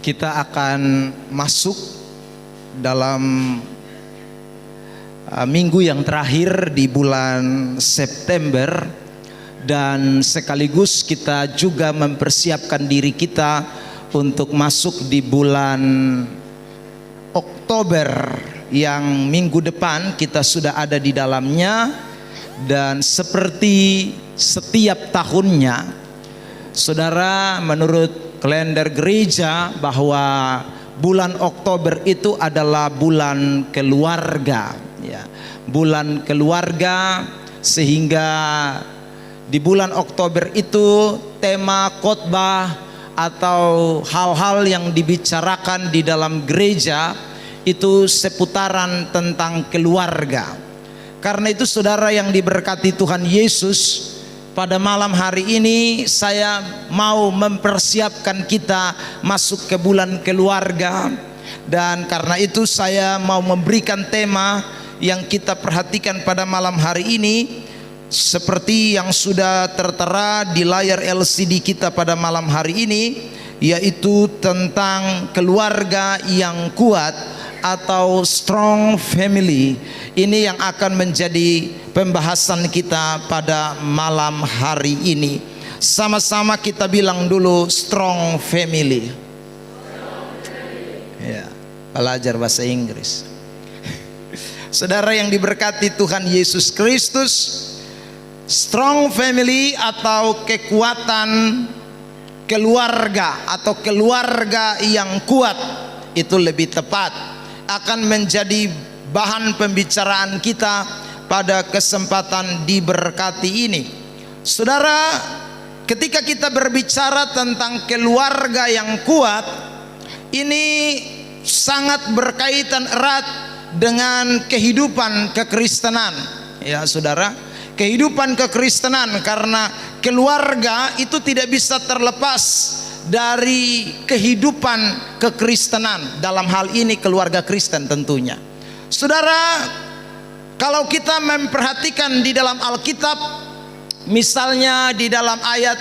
Kita akan masuk dalam minggu yang terakhir di bulan September, dan sekaligus kita juga mempersiapkan diri kita untuk masuk di bulan Oktober yang minggu depan kita sudah ada di dalamnya. Dan seperti setiap tahunnya, saudara, menurut kalender gereja bahwa bulan Oktober itu adalah bulan keluarga, ya, bulan keluarga, sehingga di bulan Oktober itu tema khotbah atau hal-hal yang dibicarakan di dalam gereja itu seputaran tentang keluarga. Karena itu, saudara yang diberkati Tuhan Yesus, pada malam hari ini saya mau mempersiapkan kita masuk ke bulan keluarga. Dan karena itu saya mau memberikan tema yang kita perhatikan pada malam hari ini, seperti yang sudah tertera di layar LCD kita pada malam hari ini, yaitu tentang keluarga yang kuat atau strong family. Ini yang akan menjadi pembahasan kita pada malam hari ini. Sama-sama kita bilang dulu, strong family. Ya, belajar bahasa Inggris. Saudara yang diberkati Tuhan Yesus Kristus, strong family atau kekuatan keluarga atau keluarga yang kuat, itu lebih tepat, akan menjadi bahan pembicaraan kita pada kesempatan diberkati ini. Saudara, ketika kita berbicara tentang keluarga yang kuat, ini sangat berkaitan erat dengan kehidupan kekristenan, ya saudara, kehidupan kekristenan. Karena keluarga itu tidak bisa terlepas dari kehidupan kekristenan, dalam hal ini keluarga Kristen tentunya. Saudara, kalau kita memperhatikan di dalam Alkitab, misalnya di dalam ayat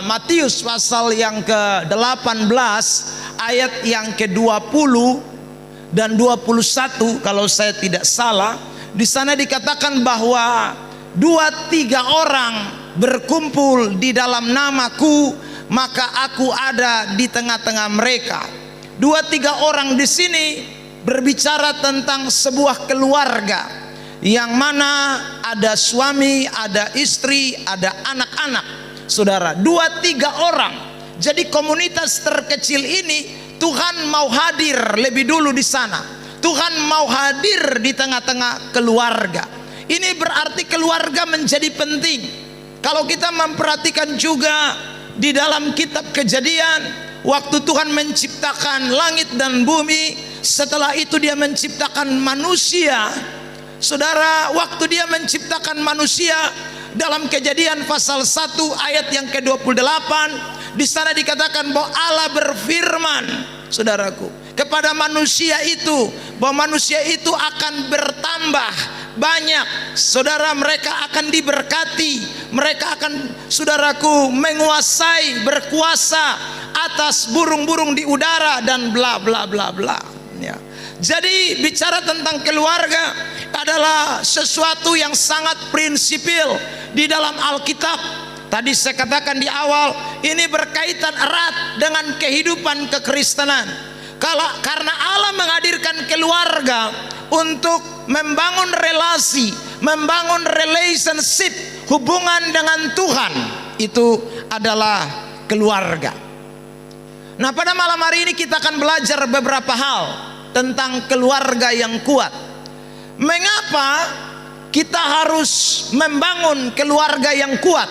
Matius pasal yang ke-18 ayat yang ke-20 dan 21 kalau saya tidak salah, di sana dikatakan bahwa 2-3 orang berkumpul di dalam namaku, maka aku ada di tengah-tengah mereka. 2-3 orang di sini berbicara tentang sebuah keluarga yang mana ada suami, ada istri, ada anak-anak. Saudara, 2-3 orang. Jadi komunitas terkecil ini Tuhan mau hadir lebih dulu di sana. Tuhan mau hadir di tengah-tengah keluarga. Ini berarti keluarga menjadi penting. Kalau kita memperhatikan juga di dalam kitab Kejadian, waktu Tuhan menciptakan langit dan bumi, setelah itu dia menciptakan manusia. Saudara, waktu dia menciptakan manusia, dalam Kejadian pasal 1 ayat yang ke-28, di sana dikatakan bahwa Allah berfirman, saudaraku, kepada manusia itu, bahwa manusia itu akan bertambah banyak. Saudara, mereka akan diberkati, mereka akan, saudaraku, menguasai, berkuasa atas burung-burung di udara dan bla bla bla bla, ya. Jadi bicara tentang keluarga adalah sesuatu yang sangat prinsipil di dalam Alkitab. Tadi saya katakan di awal, ini berkaitan erat dengan kehidupan kekristenan. Karena Allah menghadirkan keluarga untuk membangun relasi, membangun relationship, hubungan dengan Tuhan, itu adalah keluarga. Nah, pada malam hari ini kita akan belajar beberapa hal tentang keluarga yang kuat. Mengapa kita harus membangun keluarga yang kuat?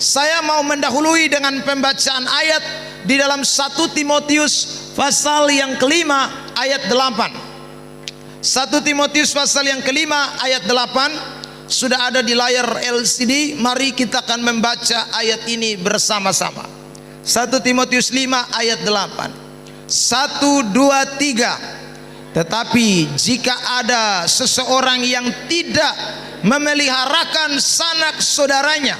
Saya mau mendahului dengan pembacaan ayat di dalam 1 Timotius pasal yang kelima ayat 8. 1 Timotius pasal yang kelima ayat 8 sudah ada di layar LCD. Mari kita akan membaca ayat ini bersama-sama. 1 Timotius 5 ayat 8. 1, 2, 3. Tetapi jika ada seseorang yang tidak memeliharakan sanak saudaranya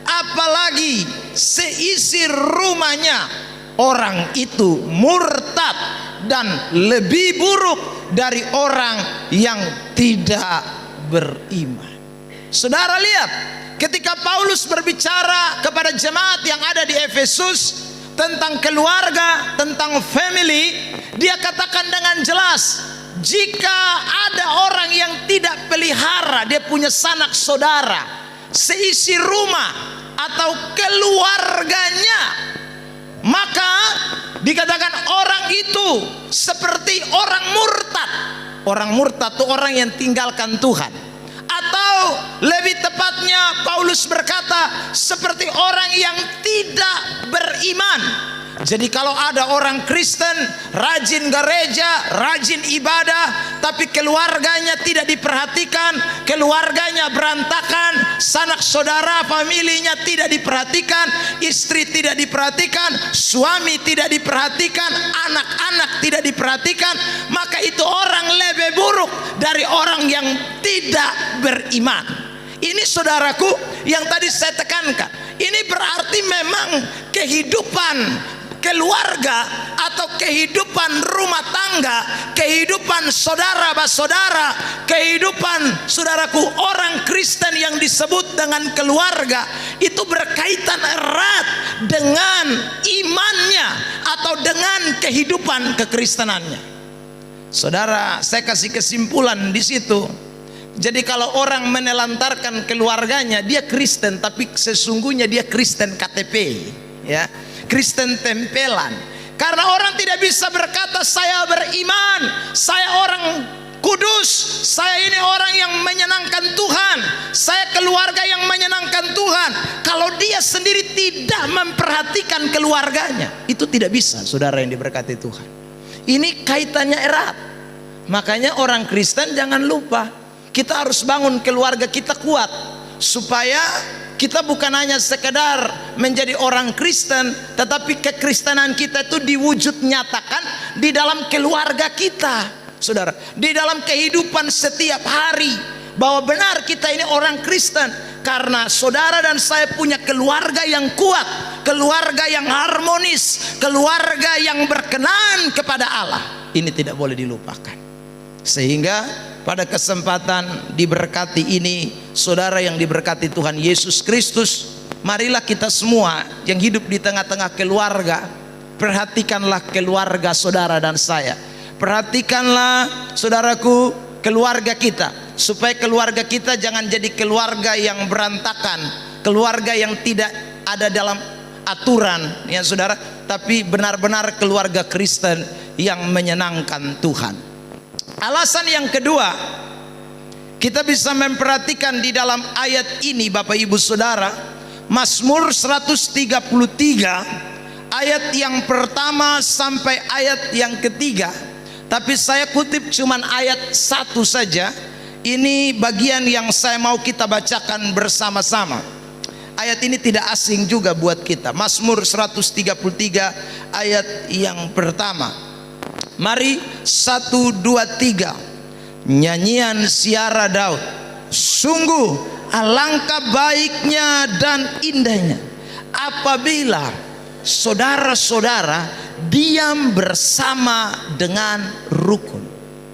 apalagi seisi rumahnya orang itu murtad dan lebih buruk dari orang yang tidak beriman. Saudara lihat, ketika Paulus berbicara kepada jemaat yang ada di Efesus tentang keluarga, tentang family, dia katakan dengan jelas, jika ada orang yang tidak pelihara, dia punya sanak saudara, seisi rumah atau keluarganya, maka dikatakan orang itu seperti orang murtad. Orang murtad itu orang yang tinggalkan Tuhan. Atau lebih tepatnya Paulus berkata seperti orang yang tidak beriman. Jadi kalau ada orang Kristen rajin gereja, rajin ibadah, tapi keluarganya tidak diperhatikan, keluarganya berantakan, sanak saudara familinya tidak diperhatikan, istri tidak diperhatikan, suami tidak diperhatikan, anak-anak tidak diperhatikan, maka itu orang lebih buruk dari orang yang tidak beriman. Ini saudaraku yang tadi saya tekankan. Ini berarti memang kehidupan keluarga atau kehidupan rumah tangga, kehidupan saudara-saudara, kehidupan saudaraku orang Kristen yang disebut dengan keluarga itu berkaitan erat dengan imannya atau dengan kehidupan kekristenannya. Saudara, saya kasih kesimpulan di situ. Jadi kalau orang menelantarkan keluarganya, dia Kristen tapi sesungguhnya dia Kristen KTP, ya. Kristen tempelan. Karena orang tidak bisa berkata saya beriman, saya orang kudus, saya ini orang yang menyenangkan Tuhan, saya keluarga yang menyenangkan Tuhan, kalau dia sendiri tidak memperhatikan keluarganya. Itu tidak bisa, saudara yang diberkati Tuhan. Ini kaitannya erat. Makanya orang Kristen jangan lupa, kita harus bangun keluarga kita kuat, supaya kita bukan hanya sekedar menjadi orang Kristen, tetapi kekristenan kita itu diwujud nyatakan di dalam keluarga kita, saudara, di dalam kehidupan setiap hari, bahwa benar kita ini orang Kristen karena saudara dan saya punya keluarga yang kuat, keluarga yang harmonis, keluarga yang berkenan kepada Allah. Ini tidak boleh dilupakan. Sehingga pada kesempatan diberkati ini, saudara yang diberkati Tuhan Yesus Kristus, marilah kita semua yang hidup di tengah-tengah keluarga, perhatikanlah keluarga saudara dan saya. Perhatikanlah saudaraku keluarga kita, supaya keluarga kita jangan jadi keluarga yang berantakan, keluarga yang tidak ada dalam aturan, ya saudara, tapi benar-benar keluarga Kristen yang menyenangkan Tuhan. Alasan yang kedua, kita bisa memperhatikan di dalam ayat ini Bapak Ibu Saudara, Mazmur 133 ayat yang pertama sampai ayat yang ketiga. Tapi saya kutip cuman ayat 1 saja. Ini bagian yang saya mau kita bacakan bersama-sama. Ayat ini tidak asing juga buat kita. Mazmur 133 ayat yang pertama. Mari 1, 2, 3. Nyanyian Siara Daud. Sungguh alangkah baiknya dan indahnya apabila saudara-saudara diam bersama dengan rukun.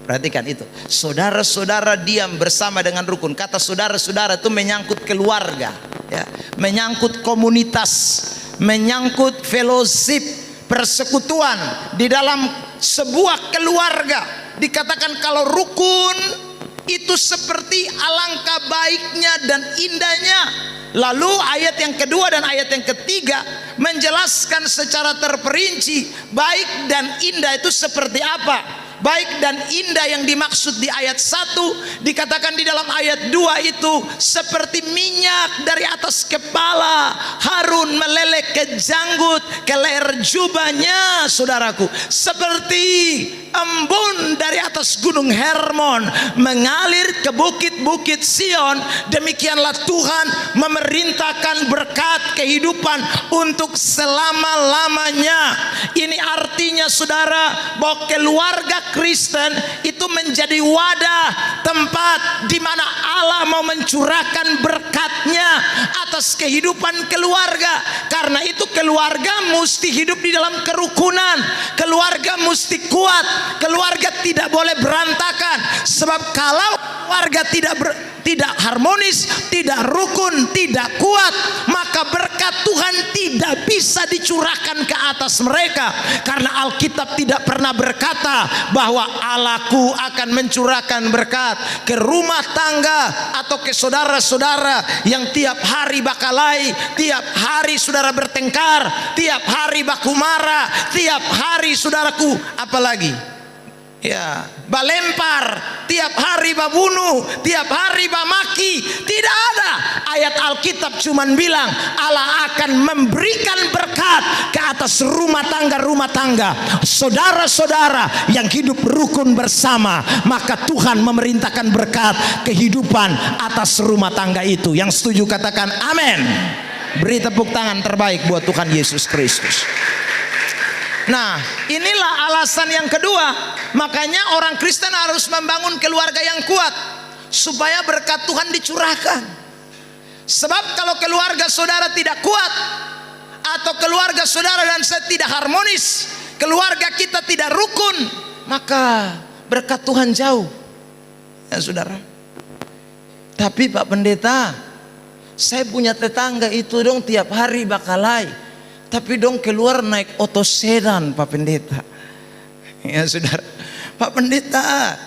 Perhatikan itu, saudara-saudara diam bersama dengan rukun. Kata saudara-saudara itu menyangkut keluarga, ya, menyangkut komunitas, menyangkut fellowship, persekutuan di dalam sebuah keluarga. Dikatakan kalau rukun itu seperti alangkah baiknya dan indahnya. Lalu ayat yang kedua dan ayat yang ketiga menjelaskan secara terperinci baik dan indah itu seperti apa. Baik dan indah yang dimaksud di ayat 1 dikatakan di dalam ayat 2 itu seperti minyak dari atas kepala Harun meleleh ke janggut, ke leher jubahnya, saudaraku, seperti embun dari atas gunung Hermon mengalir ke bukit-bukit Sion. Demikianlah Tuhan memerintahkan berkat kehidupan untuk selama-lamanya. Ini artinya saudara, bahwa keluarga Kristen itu menjadi wadah, tempat di mana Allah mau mencurahkan berkat-Nya atas kehidupan keluarga. Karena itu keluarga mesti hidup di dalam kerukunan, keluarga mesti kuat, keluarga tidak boleh berantakan. Sebab kalau keluarga tidak harmonis, tidak rukun, tidak kuat, maka berkat Tuhan tidak bisa dicurahkan ke atas mereka. Karena Alkitab tidak pernah berkata bahwa Allahku akan mencurahkan berkat ke rumah tangga atau ke saudara-saudara yang tiap hari bakalai, tiap hari saudara bertengkar, tiap hari baku marah, tiap hari saudaraku apalagi ya balempar, tiap hari babunuh, tiap hari bamaki. Tidak ada. Ayat Alkitab cuman bilang Allah akan memberikan berkat ke atas rumah tangga saudara-saudara yang hidup rukun bersama. Maka Tuhan memerintahkan berkat kehidupan atas rumah tangga itu. Yang setuju katakan amin. Beri tepuk tangan terbaik buat Tuhan Yesus Kristus. Nah, inilah alasan yang kedua. Makanya orang Kristen harus membangun keluarga yang kuat supaya berkat Tuhan dicurahkan. Sebab kalau keluarga saudara tidak kuat, atau keluarga saudara dan saya tidak harmonis, keluarga kita tidak rukun, maka berkat Tuhan jauh. Ya saudara. Tapi Pak Pendeta, saya punya tetangga itu dong tiap hari bakalai, tapi dong keluar naik oto sedan Pak Pendeta. Ya saudara, Pak Pendeta,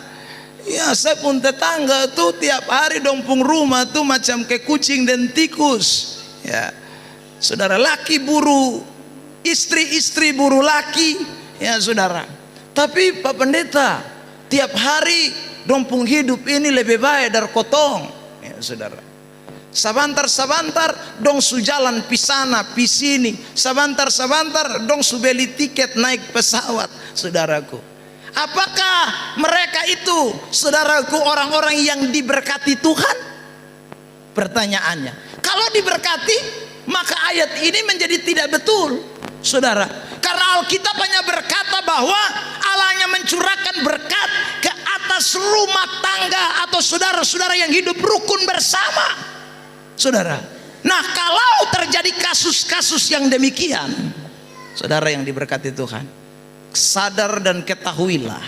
ya saya pun tetangga tuh tiap hari dong pung rumah tuh macam kayak kucing dan tikus. Ya saudara, laki buru istri, buru laki. Ya saudara, tapi Pak Pendeta, tiap hari dong pung hidup ini lebih baik dari kotong. Ya saudara, sabantar dong su jalan pisana pisini, sabantar dong su beli tiket naik pesawat. Saudaraku, apakah mereka itu saudaraku orang-orang yang diberkati Tuhan? Pertanyaannya, kalau diberkati maka ayat ini menjadi tidak betul saudara. Karena Alkitab hanya berkata bahwa Allahnya mencurahkan berkat ke atas rumah tangga atau saudara-saudara yang hidup rukun bersama saudara. Nah, kalau terjadi kasus-kasus yang demikian, saudara yang diberkati Tuhan, sadar dan ketahuilah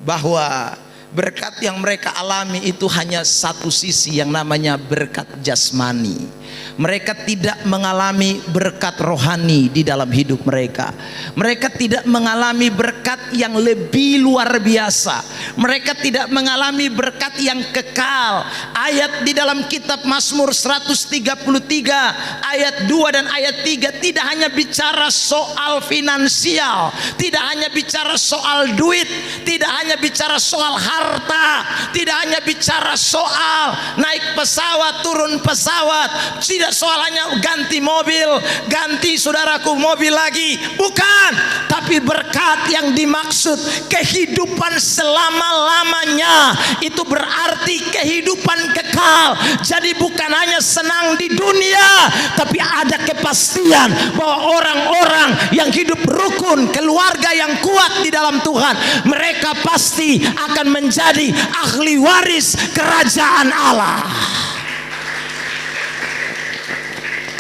bahwa berkat yang mereka alami itu hanya satu sisi, yang namanya berkat jasmani. Mereka tidak mengalami berkat rohani di dalam hidup mereka. Mereka tidak mengalami berkat yang lebih luar biasa. Mereka tidak mengalami berkat yang kekal. Ayat di dalam kitab Mazmur 133 ayat 2 dan ayat 3 tidak hanya bicara soal finansial, tidak hanya bicara soal duit, tidak hanya bicara soal harta, tidak hanya bicara soal naik pesawat, turun pesawat, tidak soal hanya ganti mobil, ganti saudaraku mobil lagi, bukan. Tapi berkat yang dimaksud kehidupan selama-lamanya, itu berarti kehidupan kekal. Jadi bukan hanya senang di dunia, tapi ada kepastian bahwa orang-orang yang hidup rukun, keluarga yang kuat di dalam Tuhan, mereka pasti akan menjadi ahli waris kerajaan Allah.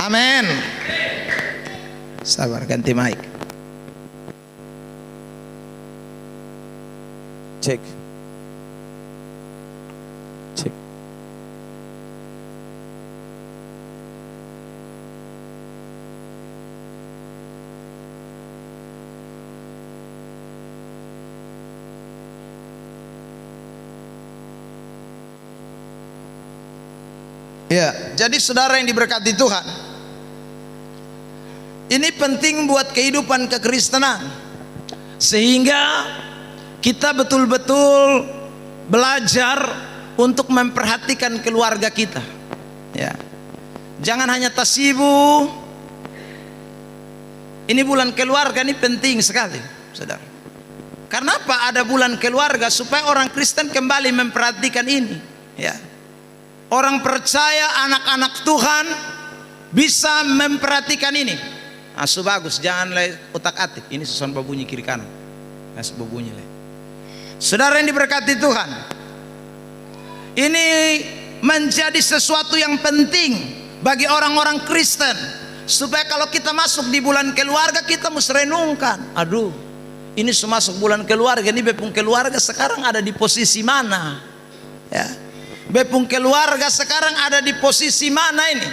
Amin. Sabar, ganti mic. Cek. Ya, jadi saudara yang diberkati Tuhan, ini penting buat kehidupan kekristenan, sehingga kita betul-betul belajar untuk memperhatikan keluarga kita. Ya, jangan hanya tasibu. Ini bulan keluarga, ini penting sekali, saudara. Karena apa ada bulan keluarga? Supaya orang Kristen kembali memperhatikan ini, ya. Orang percaya, anak-anak Tuhan bisa memperhatikan ini. Asu bagus, jangan otak-atik. Ini susun babunyi kiri kanan. Masuk babunyi lah. Saudara yang diberkati Tuhan, ini menjadi sesuatu yang penting bagi orang-orang Kristen, supaya kalau kita masuk di bulan keluarga kita mesti renungkan. Aduh, ini masuk bulan keluarga, ini bepung keluarga sekarang ada di posisi mana? Ya, bepung keluarga sekarang ada di posisi mana ini?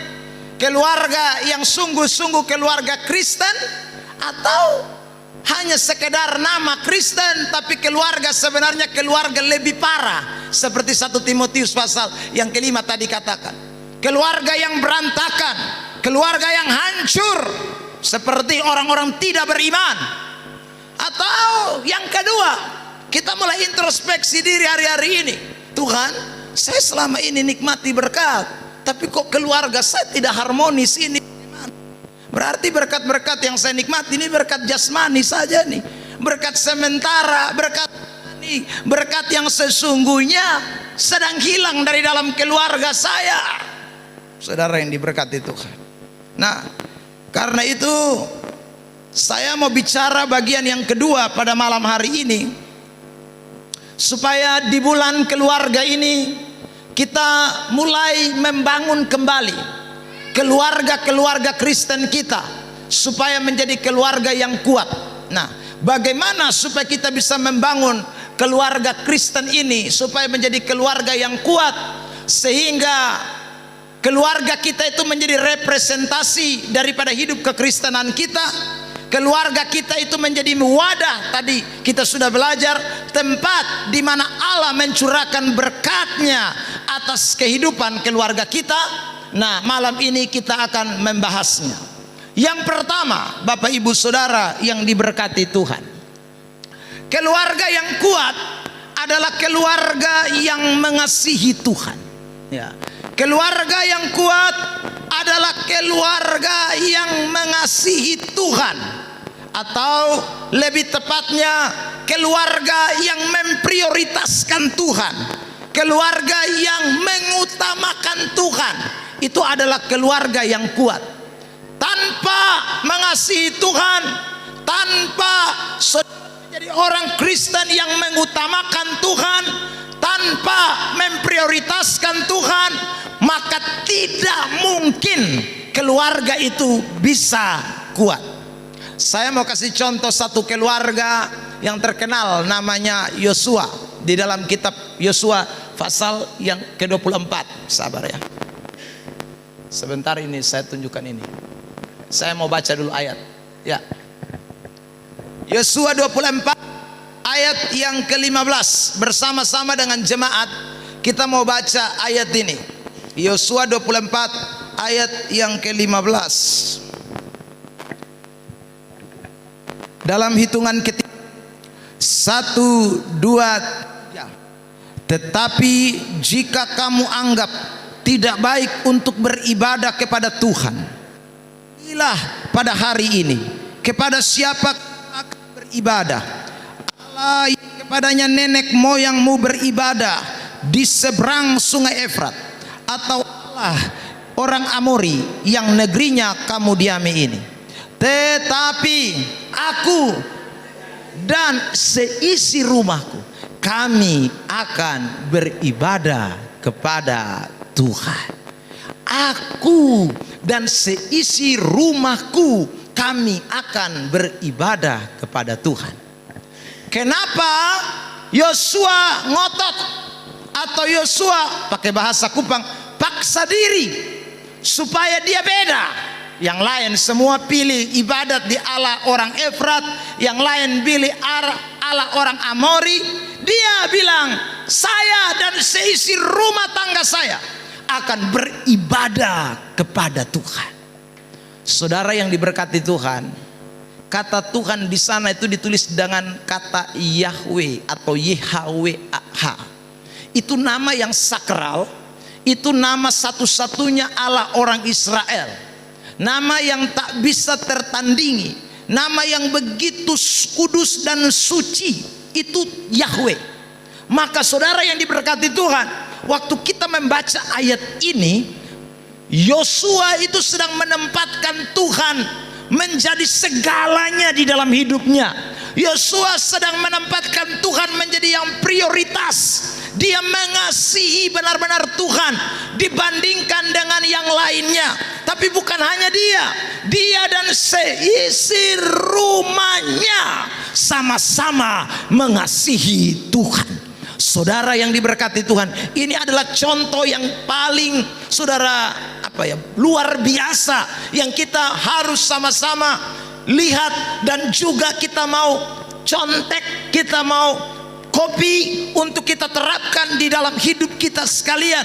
Keluarga yang sungguh-sungguh keluarga Kristen, atau hanya sekedar nama Kristen tapi keluarga sebenarnya keluarga lebih parah, seperti 1 Timotius pasal yang kelima tadi katakan, keluarga yang berantakan, keluarga yang hancur seperti orang-orang tidak beriman. Atau yang kedua, kita mulai introspeksi diri hari-hari ini. Tuhan, saya selama ini nikmati berkat, tapi kok keluarga saya tidak harmonis ini. Berarti berkat-berkat yang saya nikmati ini berkat jasmani saja nih, berkat sementara, berkat yang sesungguhnya sedang hilang dari dalam keluarga saya. Saudara yang diberkati Tuhan. Nah, karena itu saya mau bicara bagian yang kedua pada malam hari ini, supaya di bulan keluarga ini kita mulai membangun kembali keluarga-keluarga Kristen kita supaya menjadi keluarga yang kuat. Nah, bagaimana supaya kita bisa membangun keluarga Kristen ini supaya menjadi keluarga yang kuat, sehingga keluarga kita itu menjadi representasi daripada hidup kekristenan kita. Keluarga kita itu menjadi wadah, tadi kita sudah belajar, tempat di mana Allah mencurahkan berkat-Nya atas kehidupan keluarga kita. Nah, malam ini kita akan membahasnya. Yang pertama, Bapak Ibu Saudara yang diberkati Tuhan, keluarga yang kuat adalah keluarga yang mengasihi Tuhan, ya. Keluarga yang kuat adalah keluarga yang mengasihi Tuhan, atau lebih tepatnya keluarga yang memprioritaskan Tuhan, keluarga yang mengutamakan Tuhan. Itu adalah keluarga yang kuat. Tanpa mengasihi Tuhan, tanpa menjadi orang Kristen yang mengutamakan Tuhan, tanpa memprioritaskan Tuhan, maka tidak mungkin keluarga itu bisa kuat. Saya mau kasih contoh satu keluarga yang terkenal, namanya Yosua. Di dalam kitab Yosua pasal yang ke-24. Sabar ya, sebentar, ini saya tunjukkan ini. Saya mau baca dulu ayat. Ya. Yosua 24 ayat yang ke-15. Bersama-sama dengan jemaat kita mau baca ayat ini. Yosua 24 ayat yang ke-15. Dalam hitungan ketiga, 1, 2, 3. Tetapi jika kamu anggap tidak baik untuk beribadah kepada Tuhan, pilihlah pada hari ini kepada siapa akan beribadah. Allah yang kepadanya nenek moyangmu beribadah di seberang sungai Efrat, atau Allah orang Amori yang negerinya kamu diami ini. Tetapi aku dan seisi rumahku, kami akan beribadah kepada Tuhan. Aku dan seisi rumahku, kami akan beribadah kepada Tuhan. Kenapa Yosua ngotot, atau Yosua pakai bahasa Kupang paksa diri supaya dia beda? Yang lain semua pilih ibadat di Allah orang Efrat, yang lain pilih Allah orang Amori. Dia bilang, saya dan seisi rumah tangga saya akan beribadah kepada Tuhan. Saudara yang diberkati Tuhan, kata Tuhan di sana itu ditulis dengan kata Yahweh atau YHWH. Itu nama yang sakral, itu nama satu-satunya Allah orang Israel. Nama yang tak bisa tertandingi, nama yang begitu kudus dan suci, itu Yahweh. Maka saudara yang diberkati Tuhan, waktu kita membaca ayat ini, Yosua itu sedang menempatkan Tuhan menjadi segalanya di dalam hidupnya. Yosua sedang menempatkan Tuhan menjadi yang prioritas. Dia mengasihi benar-benar Tuhan dibandingkan dengan yang lainnya. Tapi bukan hanya dia dan seisi rumahnya sama-sama mengasihi Tuhan. Saudara yang diberkati Tuhan, ini adalah contoh yang paling saudara luar biasa yang kita harus sama-sama lihat dan juga kita mau contek, kita mau copy untuk kita terapkan di dalam hidup kita sekalian.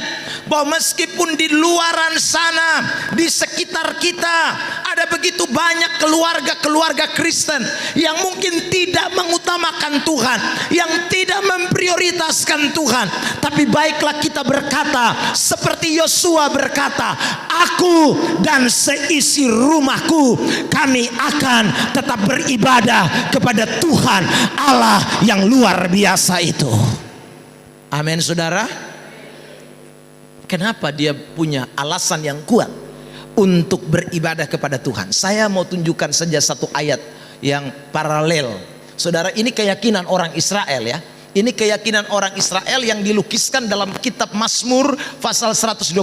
Bahwa meskipun di luaran sana, di sekitar kita ada begitu banyak keluarga-keluarga Kristen yang mungkin tidak mengutamakan Tuhan, yang tidak memprioritaskan Tuhan. Tapi baiklah kita berkata seperti Yosua berkata, aku dan seisi rumahku kami akan tetap beribadah kepada Tuhan Allah yang luar biasa itu. Amin saudara. Kenapa dia punya alasan yang kuat untuk beribadah kepada Tuhan? Saya mau tunjukkan saja satu ayat yang paralel. Saudara, ini keyakinan orang Israel ya. Ini keyakinan orang Israel yang dilukiskan dalam kitab Mazmur pasal 127.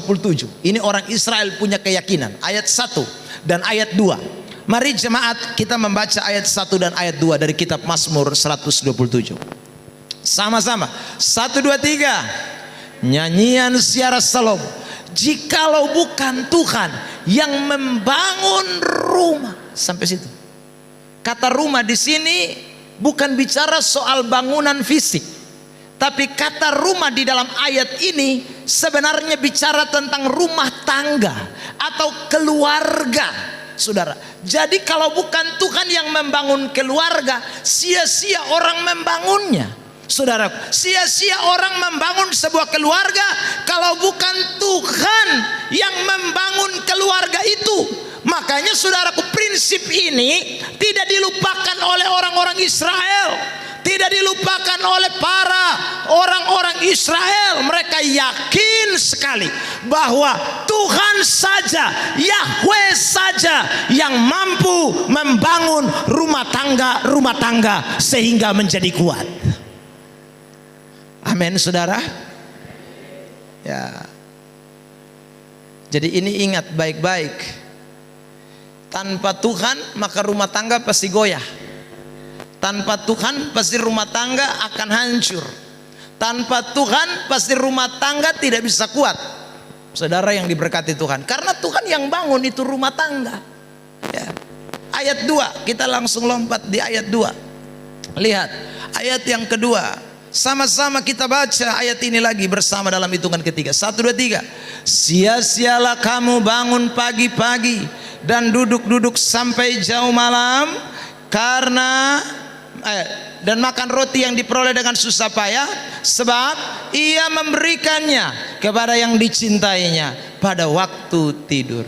Ini orang Israel punya keyakinan. Ayat 1 dan ayat 2. Mari jemaat kita membaca ayat 1 dan ayat 2 dari kitab Mazmur 127. Sama-sama. 1, 2, 3. Nyanyian Siara Salomo. Jikalau bukan Tuhan yang membangun rumah. Sampai situ. Kata rumah di sini bukan bicara soal bangunan fisik, tapi kata rumah di dalam ayat ini sebenarnya bicara tentang rumah tangga atau keluarga. Saudara, jadi kalau bukan Tuhan yang membangun keluarga, sia-sia orang membangunnya. Saudara, sia-sia orang membangun sebuah keluarga kalau bukan Tuhan yang membangun keluarga itu. Makanya saudaraku, prinsip ini tidak dilupakan oleh orang-orang Israel, tidak dilupakan oleh para orang-orang Israel. Mereka yakin sekali bahwa Tuhan saja, Yahweh saja yang mampu membangun rumah tangga sehingga menjadi kuat. Amin saudara. Ya. Jadi ini ingat baik-baik. Tanpa Tuhan maka rumah tangga pasti goyah. Tanpa Tuhan pasti rumah tangga akan hancur. Tanpa Tuhan pasti rumah tangga tidak bisa kuat. Saudara yang diberkati Tuhan, karena Tuhan yang bangun itu rumah tangga ya. Ayat 2, kita langsung lompat di ayat 2. Lihat ayat yang kedua. Sama-sama kita baca ayat ini lagi bersama dalam hitungan ketiga. 1, 2, 3. Sia-sialah kamu bangun pagi-pagi dan duduk-duduk sampai jauh malam, karena dan makan roti yang diperoleh dengan susah payah, sebab ia memberikannya kepada yang dicintainya pada waktu tidur.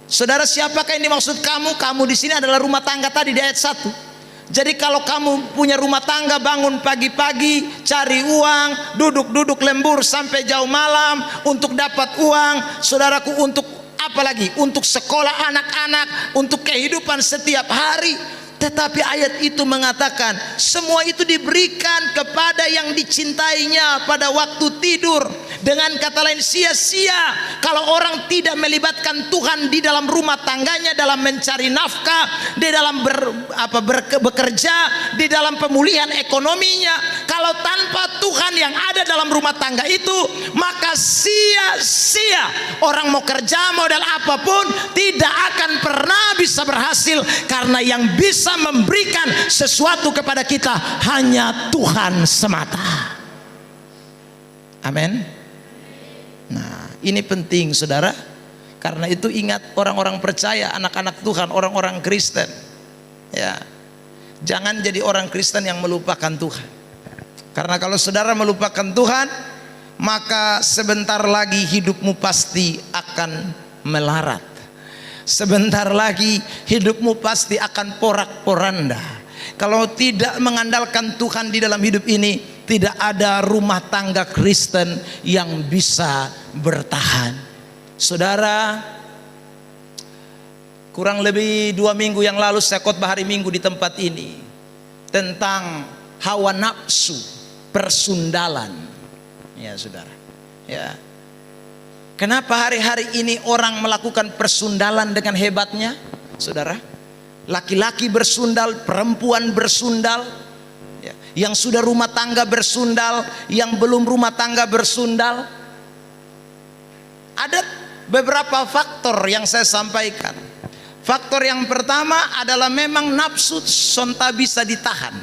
Saudara, siapakah yang dimaksud kamu? Kamu di sini adalah rumah tangga tadi di ayat 1. Jadi kalau kamu punya rumah tangga, bangun pagi-pagi, cari uang, duduk-duduk lembur sampai jauh malam untuk dapat uang, saudaraku, untuk apa lagi? Untuk sekolah anak-anak, untuk kehidupan setiap hari. Tetapi ayat itu mengatakan semua itu diberikan kepada yang dicintainya pada waktu tidur. Dengan kata lain, sia-sia kalau orang tidak melibatkan Tuhan di dalam rumah tangganya, dalam mencari nafkah, di dalam bekerja, di dalam pemulihan ekonominya. Kalau tanpa Tuhan yang ada dalam rumah tangga itu, maka sia-sia. Orang mau kerja modal apapun tidak akan pernah bisa berhasil, karena yang bisa memberikan sesuatu kepada kita hanya Tuhan semata. Amin. Nah, ini penting saudara. Karena itu ingat, orang-orang percaya, anak-anak Tuhan, orang-orang Kristen ya, jangan jadi orang Kristen yang melupakan Tuhan. Karena kalau saudara melupakan Tuhan, maka sebentar lagi hidupmu pasti akan melarat. Sebentar lagi hidupmu pasti akan porak-poranda. Kalau tidak mengandalkan Tuhan di dalam hidup ini, tidak ada rumah tangga Kristen yang bisa bertahan. Saudara, kurang lebih 2 minggu yang lalu saya khotbah hari Minggu di tempat ini tentang hawa nafsu, persundalan. Ya saudara, ya. Kenapa hari-hari ini orang melakukan persundalan dengan hebatnya, saudara? Laki-laki bersundal, perempuan bersundal, ya. Yang sudah rumah tangga bersundal, yang belum rumah tangga bersundal. Ada beberapa faktor yang saya sampaikan. Faktor yang pertama adalah memang nafsu sonta bisa ditahan,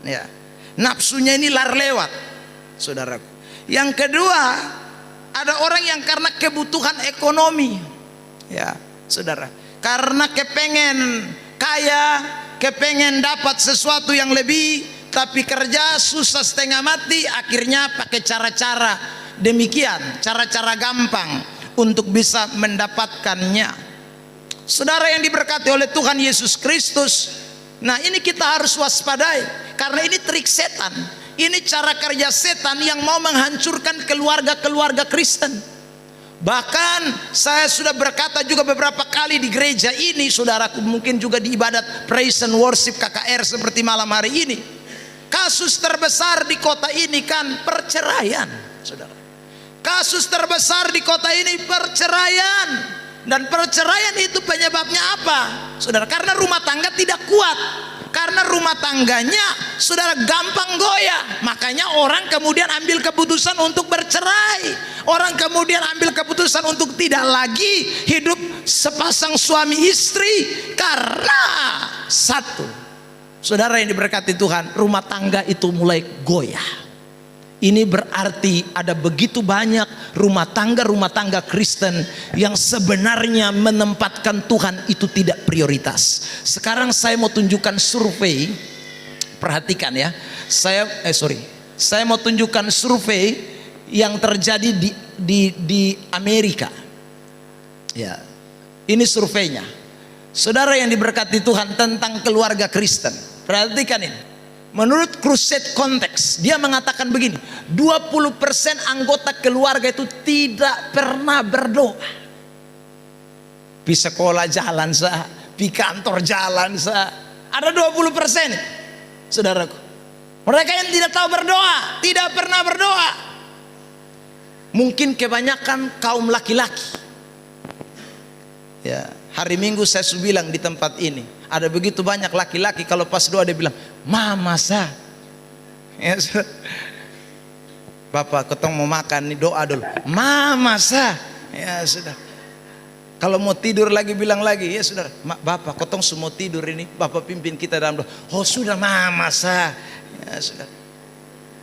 ya. Nafsunya ini lar lewat, saudaraku. Yang kedua, ada orang yang karena kebutuhan ekonomi, ya saudara, karena kepengen kaya, kepengen dapat sesuatu yang lebih, tapi kerja susah setengah mati, akhirnya pakai cara-cara demikian, cara-cara gampang untuk bisa mendapatkannya. Saudara yang diberkati oleh Tuhan Yesus Kristus, nah ini kita harus waspadai, karena ini trik setan, ini cara kerja setan yang mau menghancurkan keluarga-keluarga Kristen. Bahkan saya sudah berkata juga beberapa kali di gereja ini, saudaraku, mungkin juga di ibadat praise and worship KKR seperti malam hari ini. Kasus terbesar di kota ini kan perceraian, saudara. Kasus terbesar di kota ini perceraian. Dan perceraian itu penyebabnya apa, saudara? Karena rumah tangga tidak kuat. Karena rumah tangganya, saudara, gampang goyah. Makanya orang kemudian ambil keputusan untuk bercerai. Orang kemudian ambil keputusan untuk tidak lagi hidup sepasang suami istri. Karena satu, saudara yang diberkati Tuhan, rumah tangga itu mulai goyah. Ini berarti ada begitu banyak rumah tangga Kristen yang sebenarnya menempatkan Tuhan itu tidak prioritas. Sekarang saya mau tunjukkan survei, perhatikan ya. Saya mau tunjukkan survei yang terjadi di Amerika. Ya, ini surveinya. Saudara yang diberkati Tuhan, tentang keluarga Kristen. Perhatikan ini. Menurut Crusade Context, dia mengatakan begini, 20% anggota keluarga itu tidak pernah berdoa. Di sekolah jalan sah, di kantor jalan sah. Ada 20%, saudaraku. Mereka yang tidak tahu berdoa, tidak pernah berdoa. Mungkin kebanyakan kaum laki-laki. Ya, hari Minggu saya sudah bilang di tempat ini, ada begitu banyak laki-laki kalau pas doa dia bilang, "Mama sah." Ya, Bapak ketong mau makan nih, doa dulu. "Mama sah." Ya sudah. Kalau mau tidur lagi bilang lagi, "Ya sudah, Bapak ketong semua tidur ini, Bapak pimpin kita dalam doa." "Oh sudah, Mama sah." Ya sudah.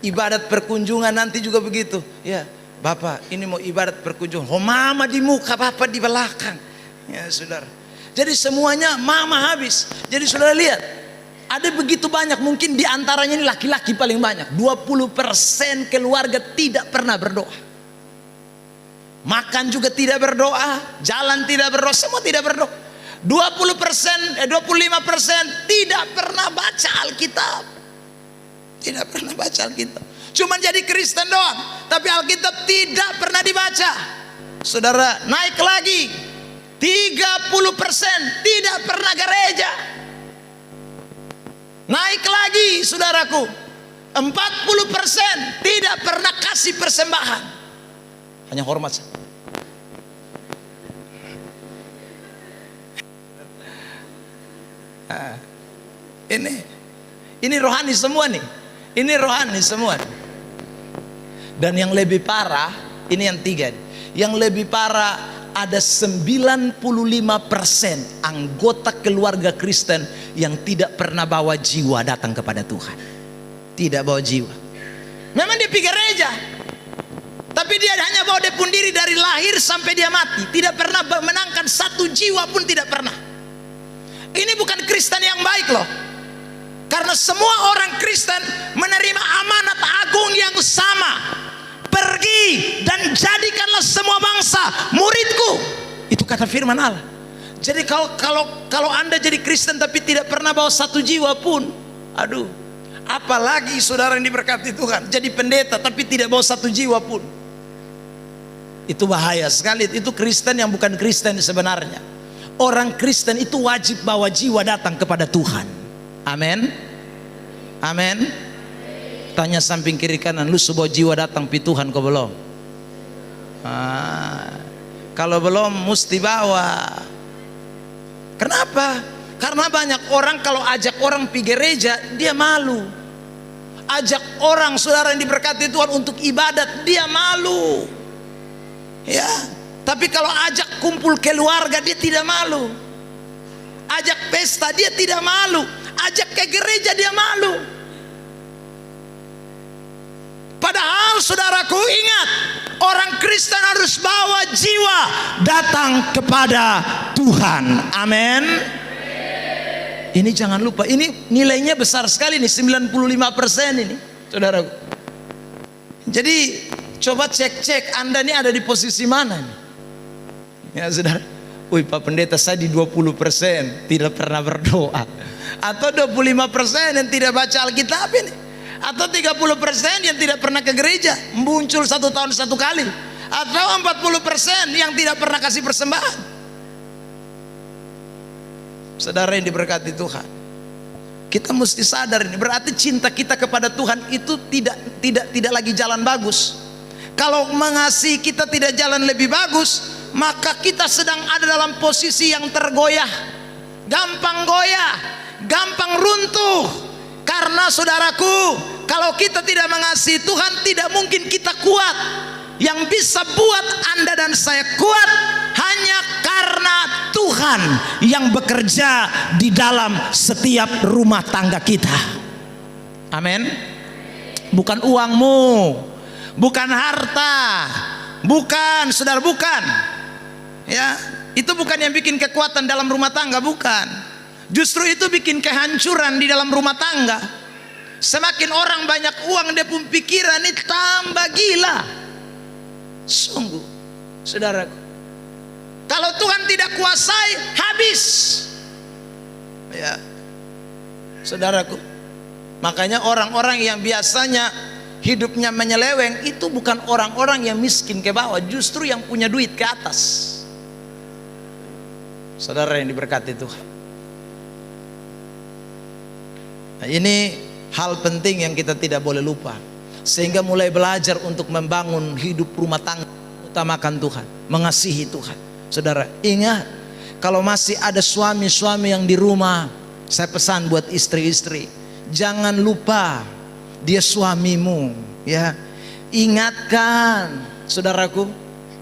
Ibadat perkunjungan nanti juga begitu. Ya, Bapak ini mau ibadat perkunjungan. "Oh Mama di muka, Bapak di belakang." Ya saudara. Jadi semuanya mama habis. Jadi saudara lihat, ada begitu banyak, mungkin diantaranya ini laki-laki paling banyak. 20% keluarga tidak pernah berdoa. Makan juga tidak berdoa, jalan tidak berdoa, semua tidak berdoa. 25% tidak pernah baca Alkitab. Tidak pernah baca Alkitab. Cuma jadi Kristen doang, tapi Alkitab tidak pernah dibaca. Saudara, naik lagi. 30% tidak pernah gereja. Naik lagi, saudaraku. 40% tidak pernah kasih persembahan. Hanya hormat saja. Nah, ini rohani semua nih. Ini rohani semua. Dan yang lebih parah, ini yang tiga. Yang lebih parah, ada 95% anggota keluarga Kristen yang tidak pernah bawa jiwa datang kepada Tuhan. Tidak bawa jiwa. Memang dia pergi gereja, tapi dia hanya bawa dia pun diri dari lahir sampai dia mati. Tidak pernah menangkan satu jiwa pun, tidak pernah. Ini bukan Kristen yang baik loh. Karena semua orang Kristen menerima amanat agung yang sama. Pergi dan jadikanlah semua bangsa muridku. Itu kata firman Allah. Jadi kalau Anda jadi Kristen tapi tidak pernah bawa satu jiwa pun, Aduh, apalagi saudara yang diberkati Tuhan jadi pendeta tapi tidak bawa satu jiwa pun. Itu bahaya sekali. Itu Kristen yang bukan Kristen sebenarnya. Orang Kristen itu wajib bawa jiwa datang kepada Tuhan. Amin. Amin. Tanya samping kiri kanan, lu sebuah jiwa datang pi Tuhan kau belum? Kalau belum mesti bawa. Kenapa? Karena banyak orang kalau ajak orang pi gereja dia malu. Ajak orang saudara yang diberkati Tuhan untuk ibadat dia malu. Ya, tapi kalau ajak kumpul keluarga dia tidak malu. Ajak pesta dia tidak malu. Ajak ke gereja dia malu. Padahal saudaraku ingat, orang Kristen harus bawa jiwa datang kepada Tuhan. Amin. Ini jangan lupa, ini nilainya besar sekali nih, 95% ini saudaraku. Jadi coba cek Anda nih ada di posisi mana nih? Ya saudara, wih Pak Pendeta saya di 20% tidak pernah berdoa. Atau 25% yang tidak baca Alkitab ini. Atau 30% yang tidak pernah ke gereja, muncul 1 tahun 1 kali. Atau 40% yang tidak pernah kasih persembahan. Saudara yang diberkati Tuhan, kita mesti sadar ini, berarti cinta kita kepada Tuhan itu tidak lagi jalan bagus. Kalau mengasihi kita tidak jalan lebih bagus, maka kita sedang ada dalam posisi yang tergoyah, gampang goyah, gampang runtuh. Karena saudaraku, kalau kita tidak mengasihi Tuhan, tidak mungkin kita kuat. Yang bisa buat Anda dan saya kuat hanya karena Tuhan yang bekerja di dalam setiap rumah tangga kita. Amin. Bukan uangmu, bukan harta, bukan saudara, bukan. Ya, itu bukan yang bikin kekuatan dalam rumah tangga, bukan. Justru itu bikin kehancuran di dalam rumah tangga. Semakin orang banyak uang, dia pun pikiran ini tambah gila. Sungguh, saudaraku, kalau Tuhan tidak kuasai, habis. Ya, saudaraku, makanya orang-orang yang biasanya hidupnya menyeleweng itu bukan orang-orang yang miskin ke bawah, justru yang punya duit ke atas. Saudara yang diberkati Tuhan. Nah, ini hal penting yang kita tidak boleh lupa. Sehingga mulai belajar untuk membangun hidup rumah tangga, utamakan Tuhan, mengasihi Tuhan. Saudara, ingat, kalau masih ada suami-suami yang di rumah, saya pesan buat istri-istri, jangan lupa dia suamimu, ya. Ingatkan, saudaraku,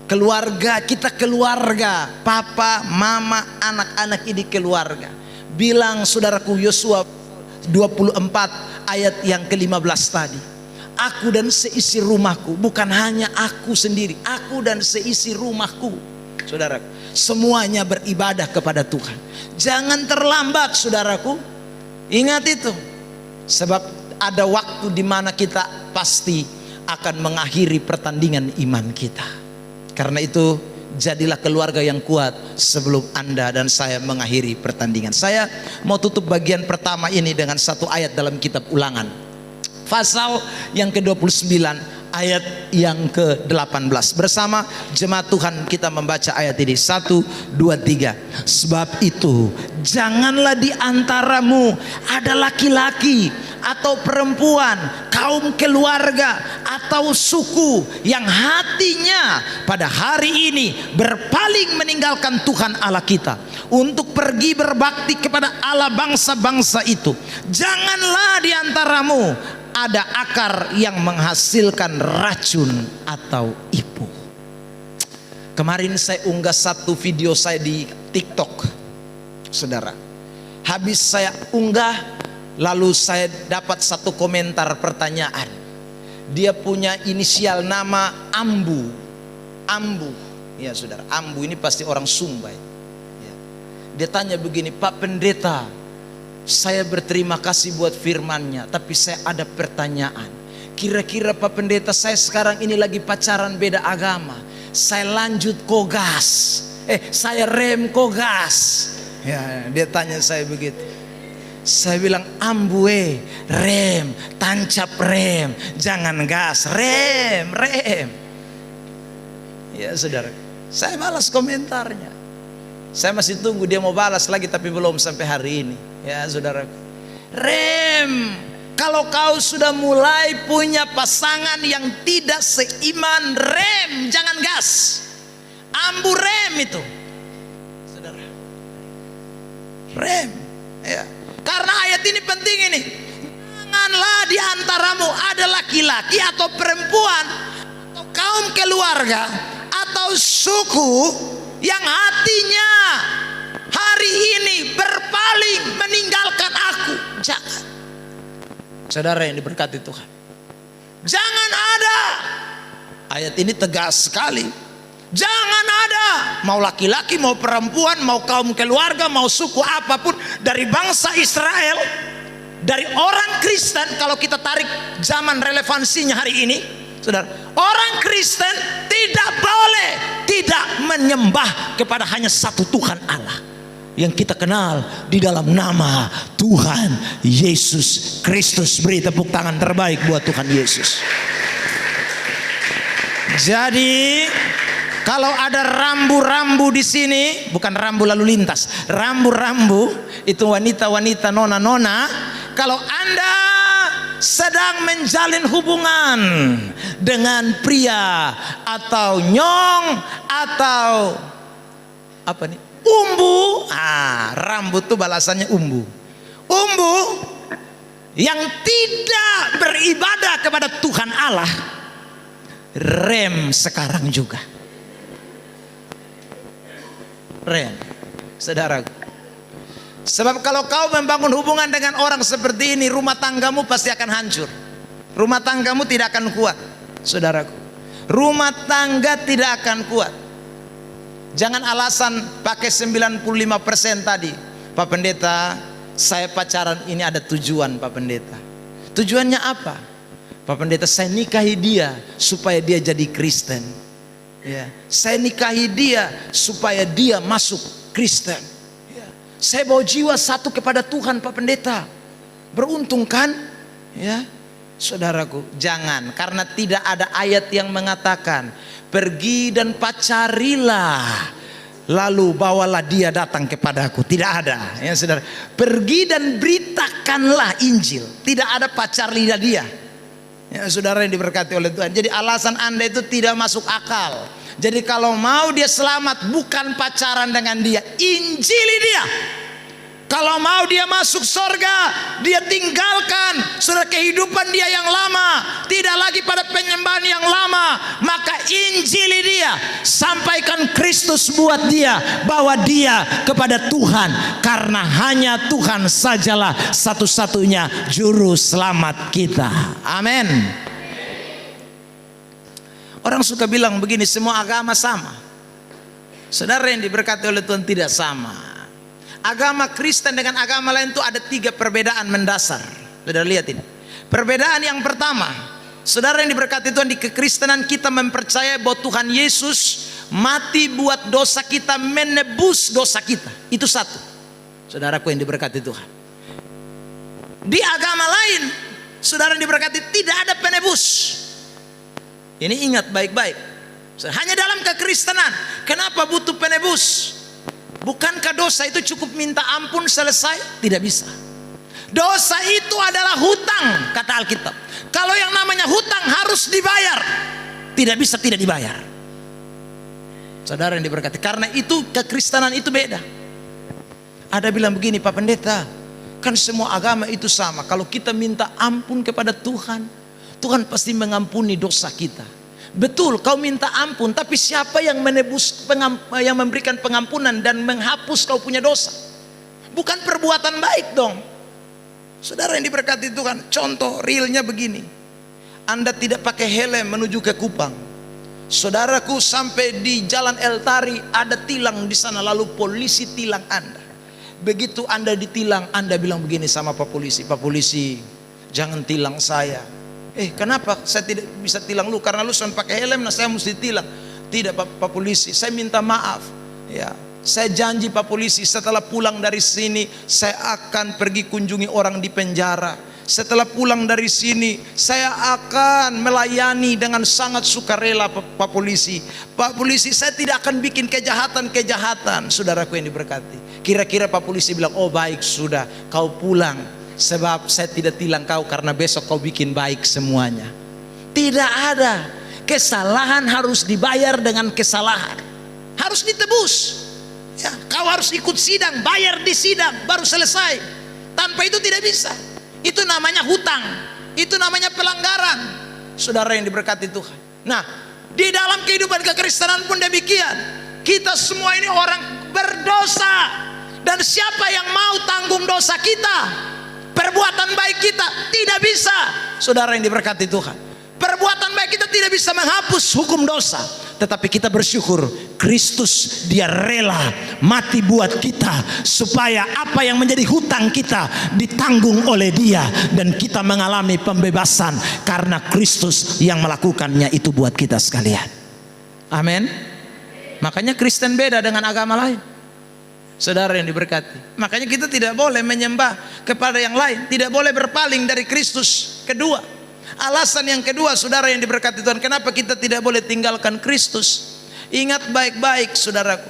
keluarga kita, keluarga, papa, mama, anak-anak ini keluarga. Bilang saudaraku, Yosua 24 ayat yang ke-15 tadi, aku dan seisi rumahku, bukan hanya aku sendiri, aku dan seisi rumahku, saudaraku, semuanya beribadah kepada Tuhan. Jangan terlambat, saudaraku. Ingat itu, sebab ada waktu di mana kita pasti akan mengakhiri pertandingan iman kita. Karena itu, jadilah keluarga yang kuat sebelum Anda dan saya mengakhiri pertandingan. Saya mau tutup bagian pertama ini dengan satu ayat dalam kitab Ulangan, pasal yang ke-29 ayat yang ke-18. Bersama jemaat Tuhan kita membaca ayat ini. 1, 2, 3. Sebab itu janganlah di antaramu ada laki-laki atau perempuan, kaum keluarga atau suku yang hatinya pada hari ini berpaling meninggalkan Tuhan Allah kita untuk pergi berbakti kepada Allah bangsa-bangsa itu. Janganlah di antaramu ada akar yang menghasilkan racun atau ibu. Kemarin saya unggah satu video saya di TikTok, saudara. Habis saya unggah, lalu saya dapat satu komentar pertanyaan. Dia punya inisial nama Ambu. Ambu, ya saudara, Ambu ini pasti orang Sumba ya. Dia tanya begini, Pak Pendeta, saya berterima kasih buat firman-Nya, tapi saya ada pertanyaan. Kira-kira Pak Pendeta, saya sekarang ini lagi pacaran beda agama. Saya lanjut kogas, saya rem kogas. Ya, dia tanya saya begitu. Saya bilang ambue, rem, tancap rem, jangan gas, rem. Ya saudara, saya balas komentarnya. Saya masih tunggu dia mau balas lagi, tapi belum sampai hari ini. Ya saudara, rem. Kalau kau sudah mulai punya pasangan yang tidak seiman, rem, jangan gas. Ambu rem itu, saudara. Rem, ya. Karena ayat ini penting ini. Janganlah di antaramu ada laki-laki atau perempuan atau kaum keluarga atau suku yang hatinya hari ini berpaling meninggalkan aku. Jangan. Saudara yang diberkati Tuhan, jangan ada. Ayat ini tegas sekali. Jangan ada, mau laki-laki, mau perempuan, mau kaum keluarga, mau suku apapun dari bangsa Israel, dari orang Kristen. Kalau kita tarik zaman relevansinya hari ini, saudara, orang Kristen tidak boleh tidak menyembah kepada hanya satu Tuhan Allah yang kita kenal di dalam nama Tuhan Yesus Kristus. Beri tepuk tangan terbaik buat Tuhan Yesus. Jadi kalau ada rambu-rambu di sini, bukan rambu lalu lintas, rambu-rambu itu wanita-wanita, nona-nona. Kalau Anda sedang menjalin hubungan dengan pria atau nyong atau apa nih, umbu, rambut itu balasannya umbu. Umbu yang tidak beribadah kepada Tuhan Allah, rem sekarang juga. Rem, saudaraku. Sebab kalau kau membangun hubungan dengan orang seperti ini, rumah tanggamu pasti akan hancur. Rumah tanggamu tidak akan kuat, saudaraku. Rumah tangga tidak akan kuat. Jangan alasan pakai 95% tadi. Pak Pendeta, saya pacaran ini ada tujuan, Pak Pendeta. Tujuannya apa? Pak Pendeta, saya nikahi dia supaya dia jadi Kristen. Ya, saya nikahi dia supaya dia masuk Kristen. Ya, saya bawa jiwa satu kepada Tuhan, Pak Pendeta. Beruntung kan? Ya, saudaraku, jangan, karena tidak ada ayat yang mengatakan pergi dan pacarilah lalu bawalah dia datang kepadaku. Tidak ada, ya saudara. Pergi dan beritakanlah Injil. Tidak ada pacarilah dia. Ya, saudara yang diberkati oleh Tuhan. Jadi alasan Anda itu tidak masuk akal. Jadi kalau mau dia selamat, bukan pacaran dengan dia, injili dia. Kalau mau dia masuk surga, dia tinggalkan sudah kehidupan dia yang lama, tidak lagi pada penyembahan yang lama, maka injili dia, sampaikan Kristus buat dia, bawa dia kepada Tuhan, karena hanya Tuhan sajalah satu-satunya juru selamat kita. Amin. Orang suka bilang begini, semua agama sama. Saudara yang diberkati oleh Tuhan, tidak sama. Agama Kristen dengan agama lain itu ada 3 perbedaan mendasar. Saudara lihat ini. Perbedaan yang pertama, saudara yang diberkati Tuhan, di kekristenan kita mempercayai bahwa Tuhan Yesus mati buat dosa kita, menebus dosa kita. Itu satu. Saudaraku yang diberkati Tuhan. Di agama lain, saudara yang diberkati, tidak ada penebus. Ini ingat baik-baik. Hanya dalam kekristenan. Kenapa butuh penebus? Bukankah dosa itu cukup minta ampun selesai? Tidak bisa. Dosa itu adalah hutang, kata Alkitab. Kalau yang namanya hutang harus dibayar, tidak bisa tidak dibayar. Saudara yang diberkati, karena itu kekristenan itu beda. Ada bilang begini, Pak Pendeta, kan semua agama itu sama. Kalau kita minta ampun kepada Tuhan, Tuhan pasti mengampuni dosa kita. Betul, kau minta ampun, tapi siapa yang menebus, yang memberikan pengampunan dan menghapus kau punya dosa? Bukan perbuatan baik dong. Saudara yang diberkati Tuhan, contoh realnya begini. Anda tidak pakai helm menuju ke Kupang. Saudaraku, sampai di Jalan El Tari ada tilang di sana, lalu polisi tilang Anda. Begitu Anda ditilang, Anda bilang begini sama Pak Polisi, Pak Polisi, jangan tilang saya. Kenapa saya tidak bisa tilang lu? Karena lu sudah pakai helm, nah saya mesti tilang. Tidak, Pak Polisi, saya minta maaf. Ya, Saya janji Pak Polisi, setelah pulang dari sini saya akan pergi kunjungi orang di penjara. Setelah pulang dari sini saya akan melayani dengan sangat sukarela Pak Polisi. Pak Polisi, saya tidak akan bikin kejahatan-kejahatan. Saudaraku yang diberkati, kira-kira Pak Polisi bilang, oh baik, sudah kau pulang, sebab saya tidak tilang kau karena besok kau bikin baik semuanya. Tidak ada. Kesalahan harus dibayar dengan kesalahan, harus ditebus. Ya, kau harus ikut sidang, bayar di sidang, baru selesai. Tanpa itu tidak bisa. Itu namanya hutang, itu namanya pelanggaran. Saudara yang diberkati Tuhan. Nah, di dalam kehidupan kekristenan pun demikian. Kita semua ini orang berdosa, dan siapa yang mau tanggung dosa kita, perbuatan baik kita? Tidak bisa. Saudara yang diberkati Tuhan, perbuatan baik kita tidak bisa menghapus hukum dosa. Tetapi kita bersyukur Kristus dia rela mati buat kita, supaya apa yang menjadi hutang kita ditanggung oleh dia, dan kita mengalami pembebasan karena Kristus yang melakukannya itu buat kita sekalian. Amin. Makanya Kristen beda dengan agama lain, saudara yang diberkati. Makanya kita tidak boleh menyembah kepada yang lain, tidak boleh berpaling dari Kristus. Kedua, alasan yang kedua, saudara yang diberkati Tuhan, kenapa kita tidak boleh tinggalkan Kristus? Ingat baik-baik saudaraku,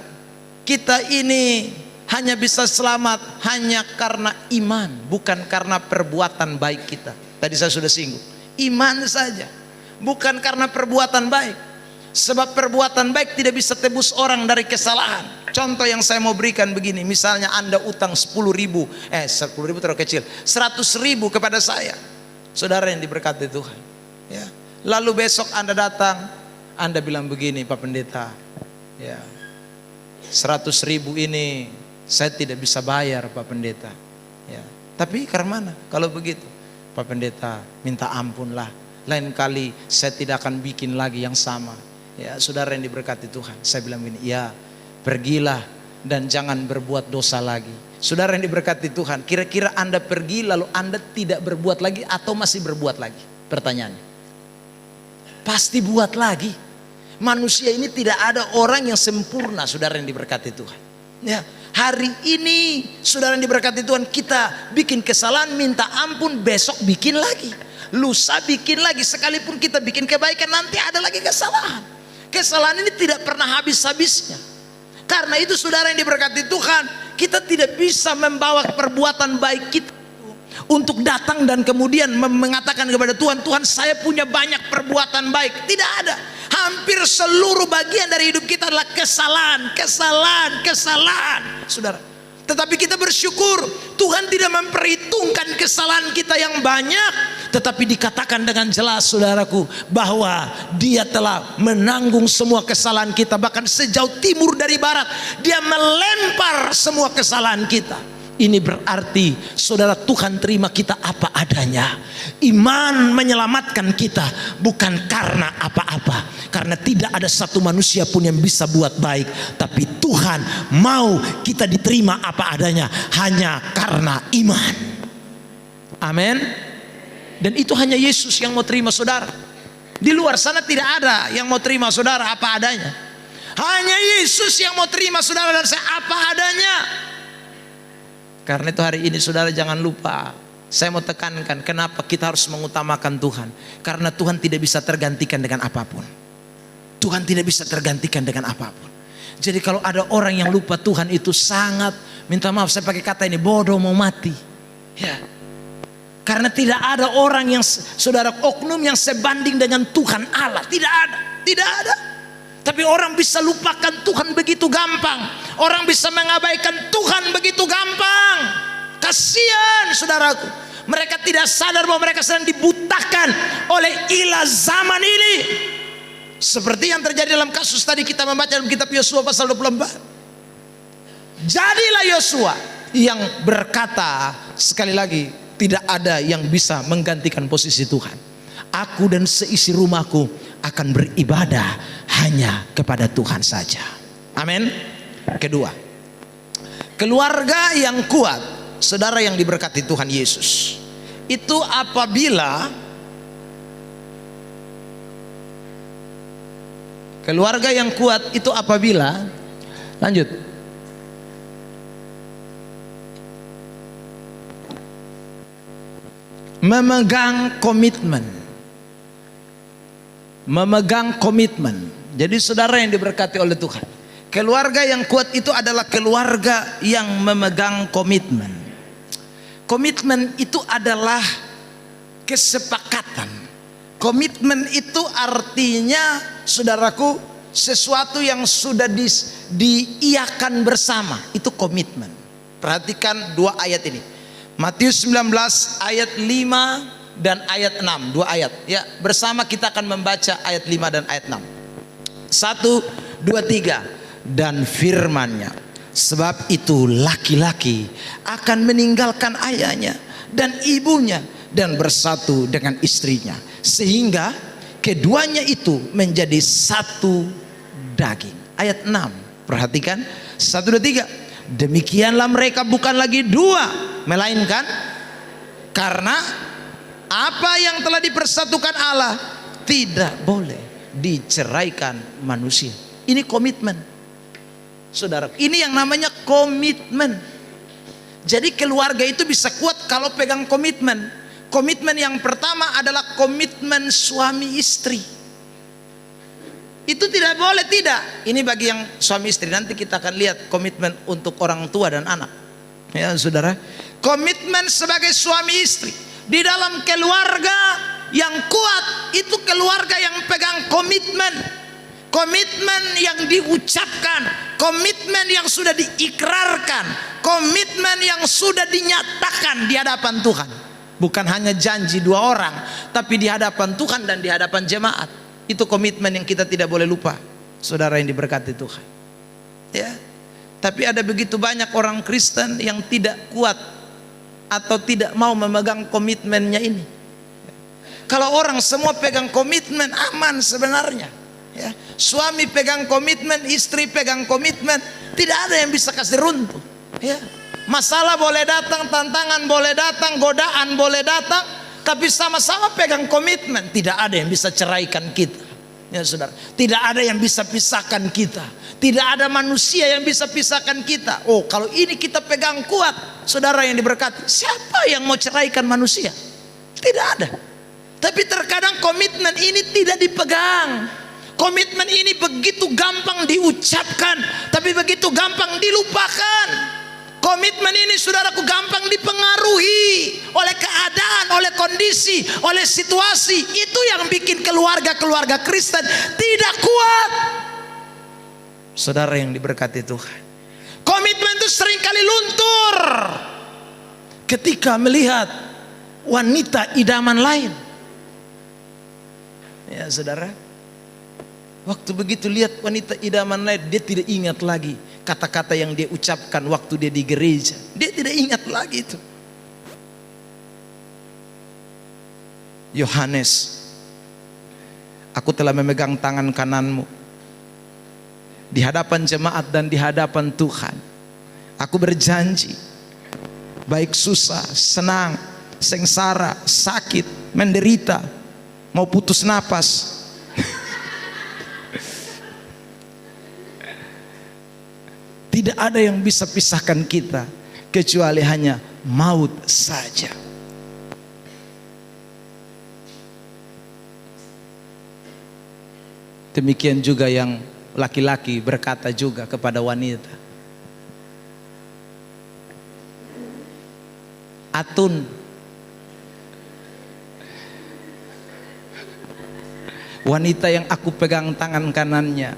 kita ini hanya bisa selamat hanya karena iman, bukan karena perbuatan baik kita. Tadi saya sudah singgung, iman saja, bukan karena perbuatan baik. Sebab perbuatan baik tidak bisa tebus orang dari kesalahan. Contoh yang saya mau berikan begini, misalnya Anda utang 10.000, 10.000 terlalu kecil, 100.000 kepada saya, saudara yang diberkati Tuhan, ya. Lalu besok Anda datang, Anda bilang begini, Pak Pendeta, ya, 100.000 ini saya tidak bisa bayar Pak Pendeta, ya. Tapi karena mana? Kalau begitu, Pak Pendeta minta ampunlah, lain kali saya tidak akan bikin lagi yang sama. Ya, saudara yang diberkati Tuhan, saya bilang begini, ya, pergilah dan jangan berbuat dosa lagi. Saudara yang diberkati Tuhan, kira-kira Anda pergi lalu Anda tidak berbuat lagi atau masih berbuat lagi? Pertanyaannya, pasti buat lagi. Manusia ini tidak ada orang yang sempurna, saudara yang diberkati Tuhan, ya. Hari ini saudara yang diberkati Tuhan, kita bikin kesalahan, minta ampun, besok bikin lagi, lusa bikin lagi. Sekalipun kita bikin kebaikan, nanti ada lagi kesalahan. Kesalahan ini tidak pernah habis-habisnya. Karena itu saudara yang diberkati Tuhan, kita tidak bisa membawa perbuatan baik kita untuk datang dan kemudian mengatakan kepada Tuhan, Tuhan saya punya banyak perbuatan baik. Tidak ada. Hampir seluruh bagian dari hidup kita adalah kesalahan, kesalahan, kesalahan, saudara. Tetapi kita bersyukur Tuhan tidak memperhitungkan kesalahan kita yang banyak, tetapi dikatakan dengan jelas saudaraku, bahwa dia telah menanggung semua kesalahan kita. Bahkan sejauh timur dari barat dia melempar semua kesalahan kita. Ini berarti saudara, Tuhan terima kita apa adanya. Iman menyelamatkan kita bukan karena apa-apa, karena tidak ada satu manusia pun yang bisa buat baik. Tapi Tuhan mau kita diterima apa adanya hanya karena iman. Amin. Dan itu hanya Yesus yang mau terima saudara. Di luar sana tidak ada yang mau terima saudara apa adanya. Hanya Yesus yang mau terima saudara dan saya apa adanya. Karena itu hari ini saudara jangan lupa, saya mau tekankan kenapa kita harus mengutamakan Tuhan. Karena Tuhan tidak bisa tergantikan dengan apapun. Tuhan tidak bisa tergantikan dengan apapun. Jadi kalau ada orang yang lupa Tuhan, itu sangat, minta maaf saya pakai kata ini, bodoh mau mati, ya. Karena tidak ada orang yang saudara, oknum yang sebanding dengan Tuhan Allah. Tidak ada, tidak ada. Tapi orang bisa lupakan Tuhan begitu gampang. Orang bisa mengabaikan Tuhan begitu gampang. Kasihan saudaraku, mereka tidak sadar bahwa mereka sedang dibutakan oleh ilah zaman ini. Seperti yang terjadi dalam kasus tadi kita membaca dalam kitab Yosua pasal 24. Jadilah Yosua yang berkata, sekali lagi, tidak ada yang bisa menggantikan posisi Tuhan. Aku dan seisi rumahku akan beribadah hanya kepada Tuhan saja. Amin. Kedua, keluarga yang kuat, saudara yang diberkati Tuhan Yesus, itu apabila keluarga yang kuat itu apabila, lanjut, memegang komitmen. Memegang komitmen. Jadi saudara yang diberkati oleh Tuhan, keluarga yang kuat itu adalah keluarga yang memegang komitmen. Komitmen itu adalah kesepakatan. Komitmen itu artinya, saudaraku, sesuatu yang sudah diiyakan bersama. Itu komitmen. Perhatikan dua ayat ini. Matius 19 ayat 5 dan ayat 6. Dua ayat. Ya, bersama kita akan membaca ayat 5 dan ayat 6. 1, 2, 3. Dan firman-Nya, sebab itu laki-laki akan meninggalkan ayahnya dan ibunya dan bersatu dengan istrinya, sehingga keduanya itu menjadi satu daging. Ayat 6. Perhatikan. 1, 2, 3. Demikianlah mereka bukan lagi dua, melainkan karena apa yang telah dipersatukan Allah tidak boleh diceraikan manusia. Ini komitmen, saudara. Ini yang namanya komitmen. Jadi keluarga itu bisa kuat kalau pegang komitmen. Komitmen yang pertama adalah komitmen suami istri. Itu tidak boleh tidak. Ini bagi yang suami istri. Nanti kita akan lihat komitmen untuk orang tua dan anak. Ya saudara. Komitmen sebagai suami istri di dalam keluarga yang kuat itu keluarga yang pegang komitmen. Komitmen yang diucapkan, komitmen yang sudah diikrarkan, komitmen yang sudah dinyatakan di hadapan Tuhan. Bukan hanya janji dua orang, tapi di hadapan Tuhan dan di hadapan jemaat. Itu komitmen yang kita tidak boleh lupa, saudara yang diberkati Tuhan. Ya. Tapi ada begitu banyak orang Kristen yang tidak kuat atau tidak mau memegang komitmennya ini. Kalau orang semua pegang komitmen, aman sebenarnya. Ya. Suami pegang komitmen, istri pegang komitmen, tidak ada yang bisa kasih runtuh. Ya. Masalah boleh datang, tantangan boleh datang, godaan boleh datang, tapi sama-sama pegang komitmen. Tidak ada yang bisa ceraikan kita, ya saudara. Tidak ada yang bisa pisahkan kita. Tidak ada manusia yang bisa pisahkan kita. Oh, kalau ini kita pegang kuat, saudara yang diberkati, siapa yang mau ceraikan manusia? Tidak ada. Tapi terkadang komitmen ini tidak dipegang. Komitmen ini begitu gampang diucapkan, tapi begitu gampang dilupakan. Komitmen ini saudaraku gampang dipengaruhi oleh keadaan, oleh kondisi, oleh situasi. Itu yang bikin keluarga-keluarga Kristen tidak kuat. Saudara yang diberkati Tuhan, komitmen itu seringkali luntur ketika melihat wanita idaman lain. Ya saudara, waktu begitu lihat wanita idaman lain, dia tidak ingat lagi kata-kata yang dia ucapkan waktu dia di gereja. Dia tidak ingat lagi itu. Yohanes, aku telah memegang tangan kananmu di hadapan jemaat dan di hadapan Tuhan. Aku berjanji, baik susah, senang, sengsara, sakit, menderita, mau putus napas, tidak ada yang bisa pisahkan kita kecuali hanya maut saja. Demikian juga yang laki-laki berkata juga kepada wanita. Atun, wanita yang aku pegang tangan kanannya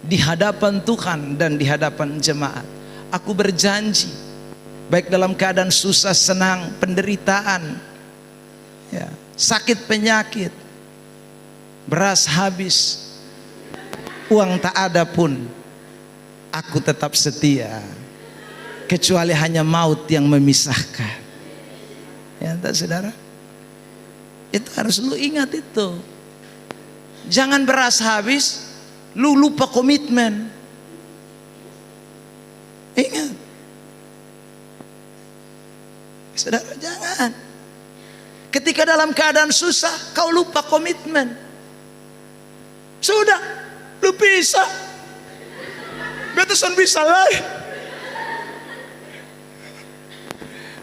di hadapan Tuhan dan di hadapan jemaat, aku berjanji, baik dalam keadaan susah, senang, penderitaan, ya, sakit penyakit, beras habis, uang tak ada pun, aku tetap setia, kecuali hanya maut yang memisahkan. Ya, tak saudara? Itu harus lu ingat itu. Jangan beras habis lu lupa komitmen. Ingat, saudara, jangan. Ketika dalam keadaan susah kau lupa komitmen, sudah lu pisah. Betusan bisa lain,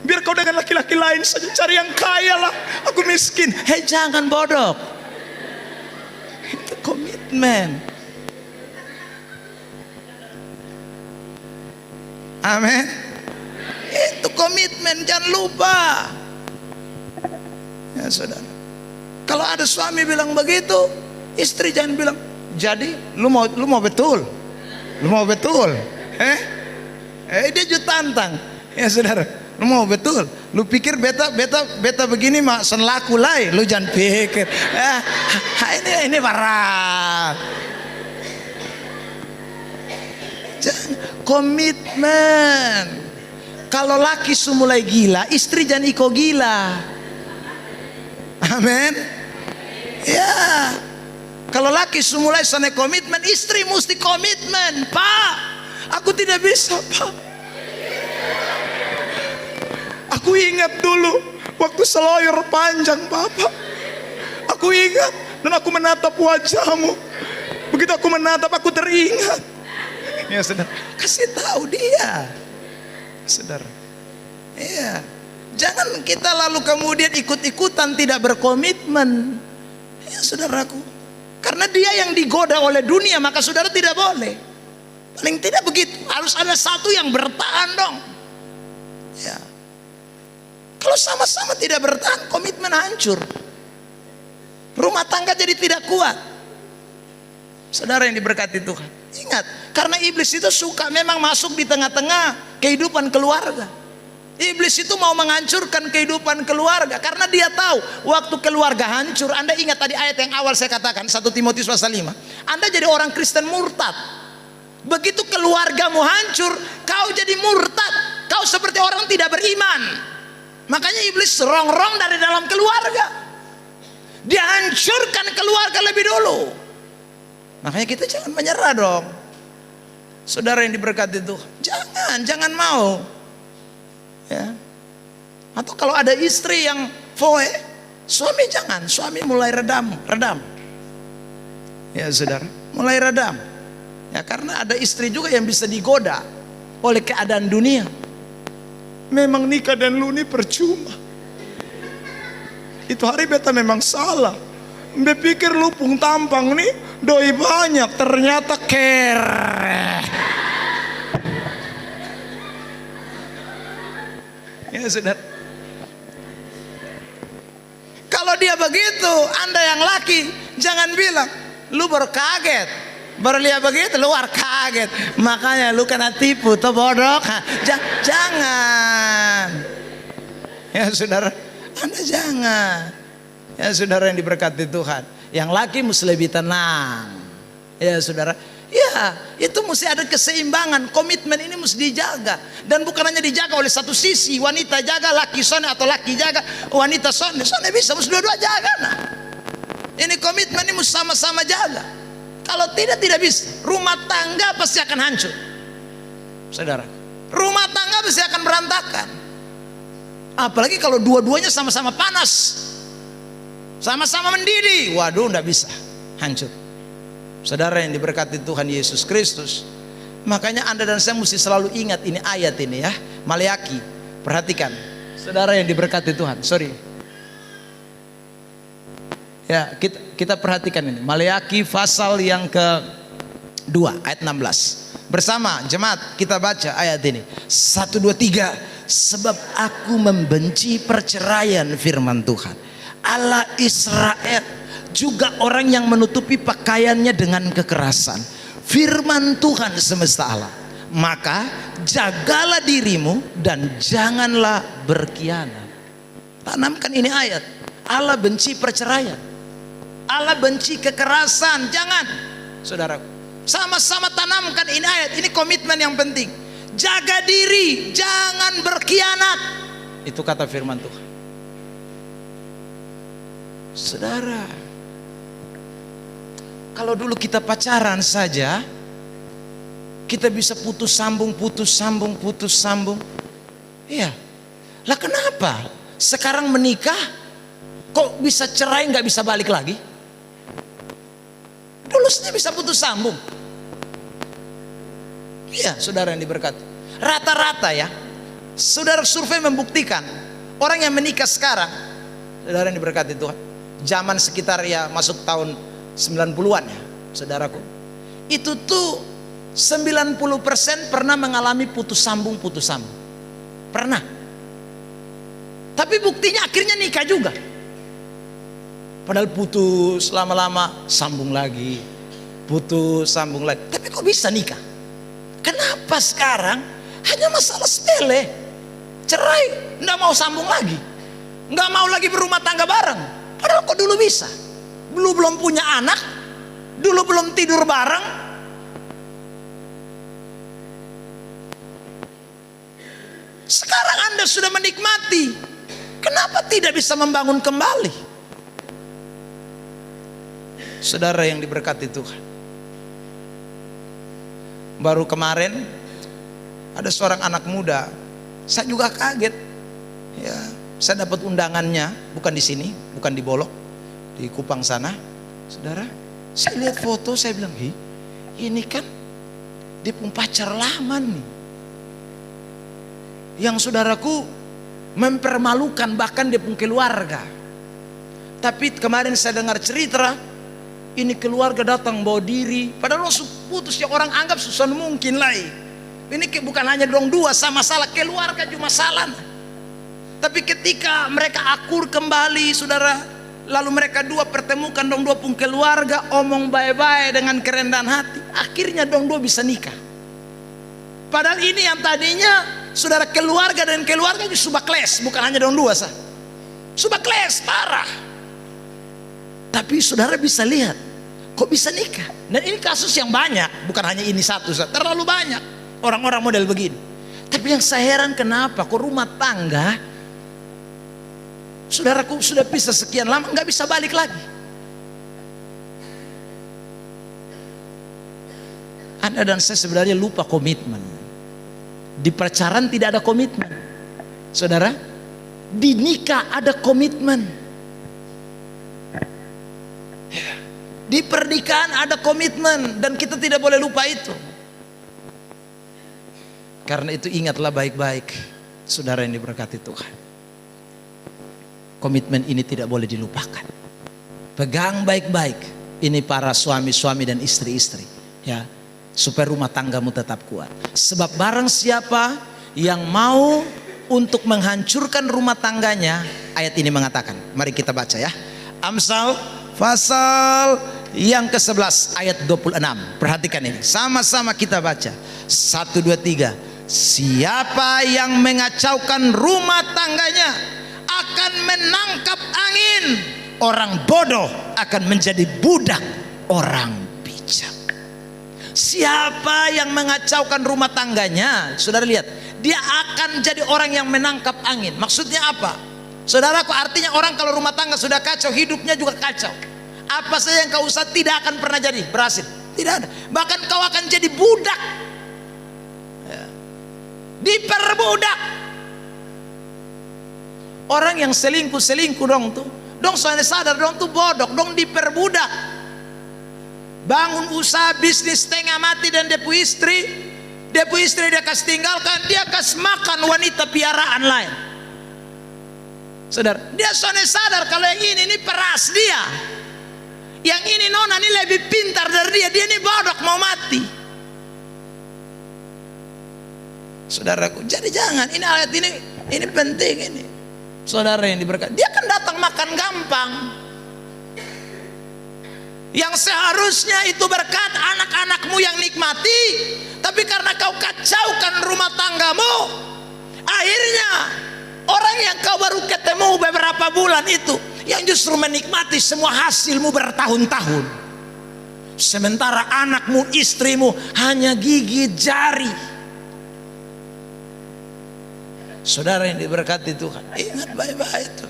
Biar kau dengan laki-laki lain saja, cari yang kaya lah. Aku miskin. Hei, jangan bodoh. Itu komitmen. Amin. Itu komitmen, jangan lupa. Ya saudara, kalau ada suami bilang begitu, istri jangan bilang, jadi lu mau betul, dia juga tantang. Ya saudara, lu mau betul, lu pikir beta begini mak sen laku lai, lu jangan pikir. Ini parah. Jangan, komitmen. Kalau laki mulai gila, istri jangan iko gila. Amin. Ya. Kalau laki mulai sana komitmen, istri mesti komitmen. Pak, aku tidak bisa, Pak. Aku ingat dulu waktu seloyor panjang, Bapak. Aku ingat dan aku menatap wajahmu. Begitu aku menatap, aku teringat. Ya, saudara, kasih tahu dia. Saudara. Iya. Jangan kita lalu kemudian ikut-ikutan tidak berkomitmen. Ya saudaraku. Karena dia yang digoda oleh dunia, maka saudara tidak boleh. Paling tidak begitu. Harus ada satu yang bertahan dong. Ya. Kalau sama-sama tidak bertahan, komitmen hancur. Rumah tangga jadi tidak kuat. Saudara yang diberkati Tuhan, ingat, karena iblis itu suka memang masuk di tengah-tengah kehidupan keluarga. Iblis itu mau menghancurkan kehidupan keluarga karena dia tahu waktu keluarga hancur. Anda ingat tadi ayat yang awal saya katakan, 1 Timotius pasal 5. Anda jadi orang Kristen murtad. Begitu keluargamu hancur, kau jadi murtad. Kau seperti orang tidak beriman. Makanya iblis rongrong dari dalam keluarga. Dia hancurkan keluarga lebih dulu. Makanya kita jangan menyerah dong. Saudara yang diberkati Tuhan, jangan mau. Ya. Atau kalau ada istri yang foe, suami jangan, suami mulai redam. Ya saudara, mulai redam. Ya karena ada istri juga yang bisa digoda oleh keadaan dunia. Memang nikah dan lu ini percuma. Itu hari beta memang salah. Berpikir lupung tampang nih doi banyak, ternyata care. Ya saudara, kalau dia begitu, Anda yang laki jangan bilang lu baru kaget, baru lihat begitu luar kaget, makanya lu kena tipu tuh bodoh. Jangan. Ya saudara, Anda jangan. Ya saudara yang diberkati Tuhan, yang laki mesti lebih tenang. Ya saudara, ya itu mesti ada keseimbangan. Komitmen ini mesti dijaga. Dan bukan hanya dijaga oleh satu sisi, wanita jaga, laki sone, atau laki jaga, wanita sone bisa, mesti dua-dua jaga. Nah, ini komitmen ini mesti sama-sama jaga. Kalau tidak bisa, rumah tangga pasti akan hancur. Saudara, rumah tangga pasti akan berantakan. Apalagi kalau dua-duanya sama-sama panas, sama-sama mendidih, waduh, enggak bisa, hancur. Saudara yang diberkati Tuhan Yesus Kristus, makanya Anda dan saya mesti selalu ingat ini ayat ini ya, Maleaki. Perhatikan, saudara yang diberkati Tuhan. Ya, kita perhatikan ini, Maleaki pasal yang ke-2 ayat 16. Bersama jemaat kita baca ayat ini. 1, 2, 3. Sebab aku membenci perceraian, firman Tuhan. Allah Israel juga orang yang menutupi pakaiannya dengan kekerasan, firman Tuhan semesta alam. Maka jagalah dirimu dan janganlah berkhianat. Tanamkan ini ayat. Allah benci perceraian, Allah benci kekerasan. Jangan, saudara, sama-sama tanamkan ini ayat. Ini komitmen yang penting. Jaga diri, jangan berkhianat. Itu kata firman Tuhan. Saudara, kalau dulu kita pacaran saja, kita bisa putus sambung. Iya. Lah kenapa? Sekarang menikah, kok bisa cerai nggak bisa balik lagi? Dulu saja bisa putus sambung. Iya, saudara yang diberkati. Rata-rata ya, Saudara, survei membuktikan orang yang menikah sekarang, saudara yang diberkati Tuhan, zaman sekitar ya masuk tahun 90-an ya, saudaraku, itu tuh 90% pernah mengalami putus sambung. Pernah. Tapi buktinya akhirnya nikah juga. Padahal putus, lama-lama sambung lagi, putus, sambung lagi. Tapi kok bisa nikah? Kenapa sekarang hanya masalah sepele? Cerai, nggak mau sambung lagi, nggak mau lagi berumah tangga bareng. Padahal kok dulu bisa, dulu belum punya anak, dulu belum tidur bareng. Sekarang Anda sudah menikmati, kenapa tidak bisa membangun kembali? Saudara yang diberkati Tuhan, baru kemarin ada seorang anak muda. Saya juga kaget, ya. Saya dapat undangannya, bukan di sini, bukan di Bolok, di Kupang sana, saudara. Saya lihat foto, saya bilang, ini kan dia pun pacar lama nih, yang saudaraku mempermalukan bahkan dia pun keluarga. Tapi kemarin saya dengar cerita, ini keluarga datang bawa diri, padahal langsung putus, ya orang anggap susah mungkin lah. Ini bukan hanya dong dua sama salah, keluarga juga salah. Tapi ketika mereka akur kembali, saudara, lalu mereka dua pertemukan dong dua pun keluarga, omong bye-bye dengan kerendahan hati, akhirnya dong dua bisa nikah. Padahal ini yang tadinya saudara keluarga dan keluarga itu subak les, bukan hanya dong dua sah, subak les parah. Tapi saudara bisa lihat, kok bisa nikah? Dan ini kasus yang banyak, bukan hanya ini satu, terlalu banyak orang-orang model begini. Tapi yang saya heran, kenapa kok rumah tangga saudaraku sudah bisa sekian lama nggak bisa balik lagi? Anda dan saya sebenarnya lupa komitmen. Di pacaran tidak ada komitmen, saudara. Di nikah ada komitmen. Di pernikahan ada komitmen, dan kita tidak boleh lupa itu. Karena itu ingatlah baik-baik, saudara yang diberkati Tuhan. Komitmen ini tidak boleh dilupakan. Pegang baik-baik ini para suami-suami dan istri-istri, ya, supaya rumah tanggamu tetap kuat. Sebab barang siapa yang mau untuk menghancurkan rumah tangganya, ayat ini mengatakan, mari kita baca ya. Amsal pasal yang ke-11 ayat 26. Perhatikan ini, sama-sama kita baca. 1, 2, 3. Siapa yang mengacaukan rumah tangganya akan menangkap angin. Orang bodoh akan menjadi budak orang bijak. Siapa yang mengacaukan rumah tangganya, saudara lihat, dia akan jadi orang yang menangkap angin. Maksudnya apa? Saudaraku, artinya orang kalau rumah tangga sudah kacau, hidupnya juga kacau. Apa saja yang kau usaha tidak akan pernah jadi berhasil. Tidak ada. Bahkan kau akan jadi budak, diperbudak. Orang yang selingkuh dong tuh, dong soalnya sadar dong tuh bodoh, dong diperbudak. Bangun usaha bisnis setengah mati, dan depu istri dia kasih tinggalkan, dia kasih makan wanita piaraan lain. Saudara, dia soalnya sadar kalau yang ini peras dia, yang ini nona ini lebih pintar dari dia ini bodoh mau mati. Saudaraku, jadi jangan, ini ayat ini penting ini. Saudara yang diberkati, dia kan datang makan gampang. Yang seharusnya itu berkat anak-anakmu yang nikmati, tapi karena kau kacaukan rumah tanggamu, akhirnya orang yang kau baru ketemu beberapa bulan itu yang justru menikmati semua hasilmu bertahun-tahun. Sementara anakmu, istrimu hanya gigit jari. Saudara yang diberkati Tuhan, ingat baik-baik itu.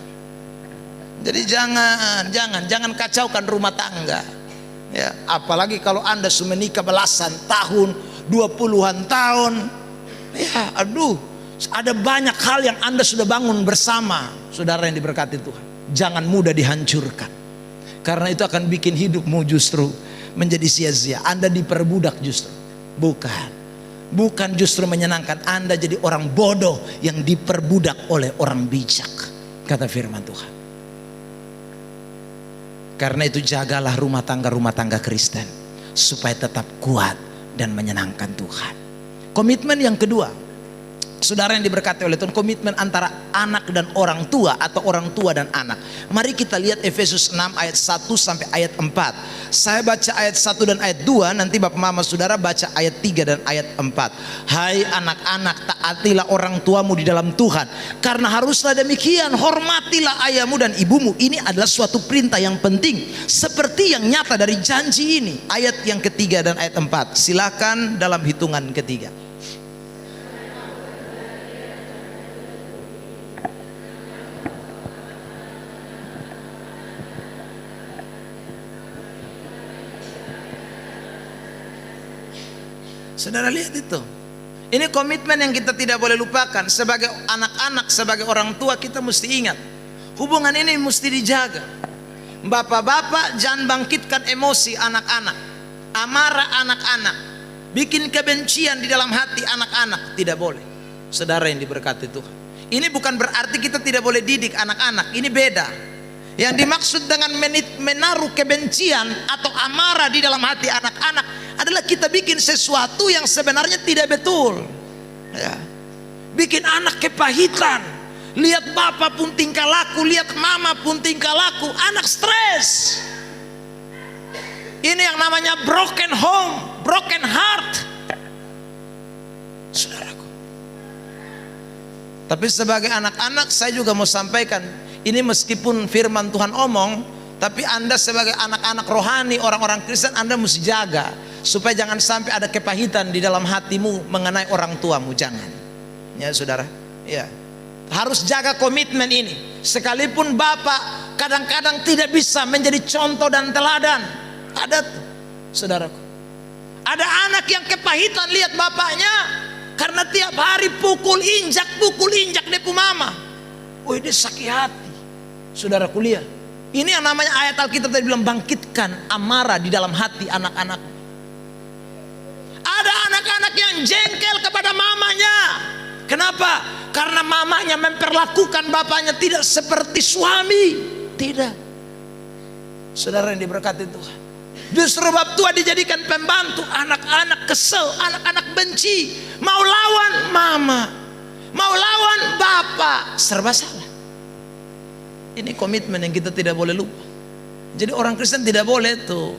Jadi jangan kacaukan rumah tangga. Ya, apalagi kalau Anda sudah menikah belasan tahun, 20-an tahun. Ya, aduh, ada banyak hal yang Anda sudah bangun bersama. Saudara yang diberkati Tuhan, jangan mudah dihancurkan. Karena itu akan bikin hidupmu justru menjadi sia-sia. Anda diperbudak justru. Bukan. bukan justru menyenangkan. Anda jadi orang bodoh yang diperbudak oleh orang bijak, kata firman Tuhan. Karena itu jagalah rumah tangga Kristen supaya tetap kuat dan menyenangkan Tuhan. Komitmen yang kedua, saudara yang diberkati oleh Tuhan, komitmen antara anak dan orang tua atau orang tua dan anak. Mari kita lihat Efesus 6 ayat 1 sampai ayat 4. Saya baca ayat 1 dan ayat 2, nanti Bapak Mama Saudara baca ayat 3 dan ayat 4. Hai anak-anak, taatilah orang tuamu di dalam Tuhan, karena haruslah demikian. Hormatilah ayahmu dan ibumu. Ini adalah suatu perintah yang penting, seperti yang nyata dari janji ini. Ayat yang ketiga dan ayat 4. Silakan dalam hitungan ketiga. Saudara lihat itu. Ini komitmen yang kita tidak boleh lupakan. Sebagai anak-anak, sebagai orang tua, kita mesti ingat, hubungan ini mesti dijaga. Bapak-bapak jangan bangkitkan emosi anak-anak, amarah anak-anak, bikin kebencian di dalam hati anak-anak. Tidak boleh. Saudara yang diberkati Tuhan, ini bukan berarti kita tidak boleh didik anak-anak. Ini beda. Yang dimaksud dengan menaruh kebencian atau amarah di dalam hati anak-anak adalah kita bikin sesuatu yang sebenarnya tidak betul, ya. Bikin anak kepahitan. Lihat bapak pun tingkah laku, lihat mama pun tingkah laku, anak stres. Ini yang namanya broken home, broken heart, saudaraku. Tapi sebagai anak-anak saya juga mau sampaikan, ini meskipun firman Tuhan omong, tapi Anda sebagai anak-anak rohani, orang-orang Kristen, Anda mesti jaga supaya jangan sampai ada kepahitan di dalam hatimu mengenai orang tuamu. Jangan, ya saudara, ya. Harus jaga komitmen ini. Sekalipun bapak kadang-kadang tidak bisa menjadi contoh dan teladan. Ada tuh, saudaraku, ada anak yang kepahitan lihat bapaknya karena tiap hari pukul injak depu mama. Oh, dia sakit hati, saudara kuliah. Ini yang namanya ayat Alkitab tadi bilang, bangkitkan amarah di dalam hati anak-anak. Ada anak-anak yang jengkel kepada mamanya. Kenapa? Karena mamanya memperlakukan bapaknya tidak seperti suami. Tidak. Saudara yang diberkati Tuhan, justru bab tua dijadikan pembantu. Anak-anak kesel, anak-anak benci, mau lawan mama, mau lawan bapak, serba salah. Ini komitmen yang kita tidak boleh lupa. Jadi orang Kristen tidak boleh tuh,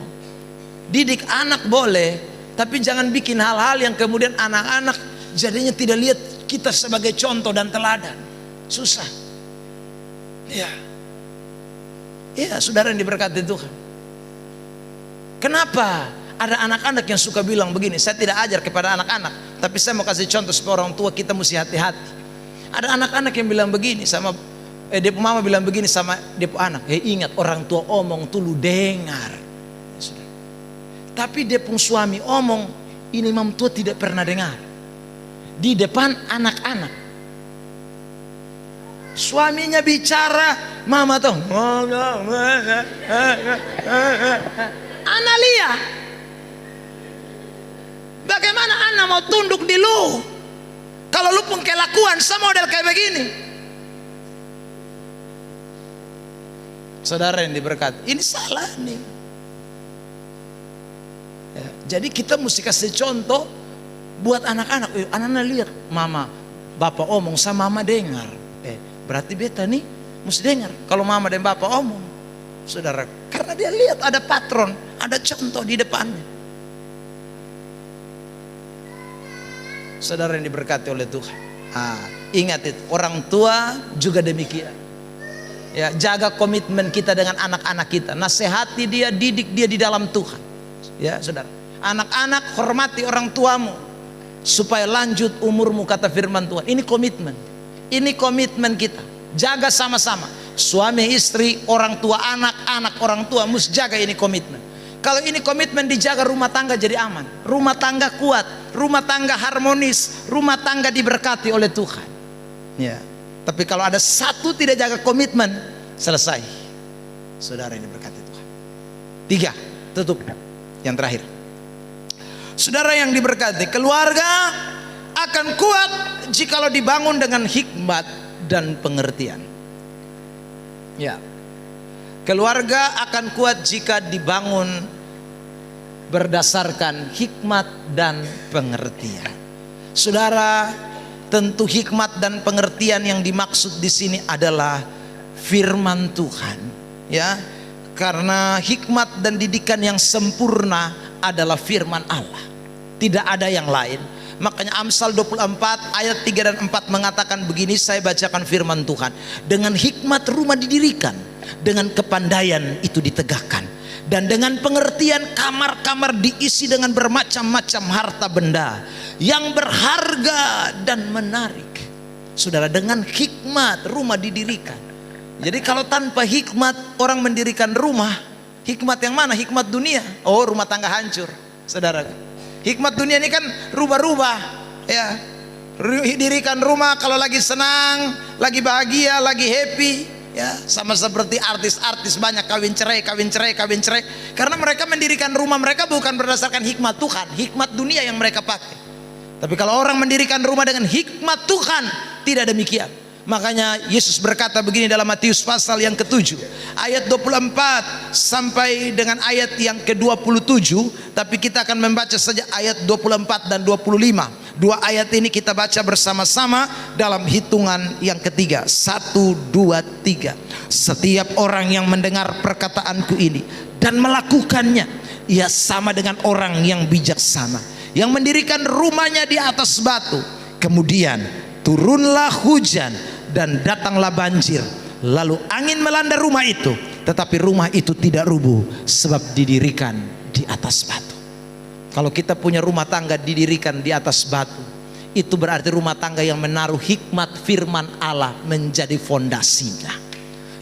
didik anak boleh, tapi jangan bikin hal-hal yang kemudian anak-anak jadinya tidak lihat kita sebagai contoh dan teladan. Susah. Ya, ya saudara yang diberkati Tuhan. Kenapa ada anak-anak yang suka bilang begini, saya tidak ajar kepada anak-anak, tapi saya mau kasih contoh supaya orang tua kita mesti hati-hati. Ada anak-anak yang bilang begini sama dia mama bilang begini sama dia anak, ingat orang tua omong tuh lu dengar. Tapi dia pun suami omong, ini mam tua tidak pernah dengar di depan anak-anak. Suaminya bicara, mama tuh Analia, bagaimana anak mau tunduk di lu kalau lu pun kelakuan sama model kayak begini? Saudara yang diberkati, ini salah nih ya. Jadi kita mesti kasih contoh buat anak-anak. Anak-anak lihat mama bapak omong sama mama dengar, berarti beta nih mesti dengar kalau mama dan bapak omong, saudara, karena dia lihat ada patron, ada contoh di depannya. Saudara yang diberkati oleh Tuhan, ingat itu, orang tua juga demikian. Ya, jaga komitmen kita dengan anak-anak kita, nasihati dia, didik dia di dalam Tuhan. Ya, saudara, anak-anak hormati orang tuamu supaya lanjut umurmu, kata firman Tuhan. Ini komitmen, ini komitmen kita. Jaga sama-sama, suami istri, orang tua anak, anak orang tua, mesti jaga ini komitmen. Kalau ini komitmen dijaga, rumah tangga jadi aman, rumah tangga kuat, rumah tangga harmonis, rumah tangga diberkati oleh Tuhan. Ya. Tapi kalau ada satu tidak jaga komitmen, selesai. Saudara ini berkati Tuhan. 3, tutup. Yang terakhir, Saudara yang diberkati, keluarga akan kuat jikalau dibangun dengan hikmat dan pengertian. Ya. Keluarga akan kuat jika dibangun berdasarkan hikmat dan pengertian. Saudara, tentu hikmat dan pengertian yang dimaksud di sini adalah firman Tuhan, ya. Karena hikmat dan didikan yang sempurna adalah firman Allah. Tidak ada yang lain. Makanya Amsal 24 ayat 3 dan 4 mengatakan begini, saya bacakan firman Tuhan. Dengan hikmat rumah didirikan, dengan kepandaian itu ditegakkan, dan dengan pengertian kamar-kamar diisi dengan bermacam-macam harta benda yang berharga dan menarik. Saudara, dengan hikmat rumah didirikan. Jadi kalau tanpa hikmat orang mendirikan rumah, hikmat yang mana? Hikmat dunia. Oh, rumah tangga hancur, saudara. Hikmat dunia ini kan rubah-rubah, ya. Dirikan rumah kalau lagi senang, lagi bahagia, lagi happy, ya. Sama seperti artis-artis banyak kawin cerai, kawin cerai, kawin cerai. Karena mereka mendirikan rumah mereka bukan berdasarkan hikmat Tuhan, hikmat dunia yang mereka pakai. Tapi kalau orang mendirikan rumah dengan hikmat Tuhan, tidak demikian. Makanya Yesus berkata begini dalam Matius pasal yang ke-7 ayat 24 sampai dengan ayat yang ke-27. Tapi kita akan membaca saja ayat 24 dan 25. Dua ayat ini kita baca bersama-sama dalam hitungan yang ketiga. 1, 2, 3. Setiap orang yang mendengar perkataanku ini dan melakukannya, ia sama dengan orang yang bijaksana yang mendirikan rumahnya di atas batu. Kemudian turunlah hujan dan datanglah banjir, lalu angin melanda rumah itu, tetapi rumah itu tidak rubuh sebab didirikan di atas batu. Kalau kita punya rumah tangga didirikan di atas batu, itu berarti rumah tangga yang menaruh hikmat firman Allah menjadi fondasinya.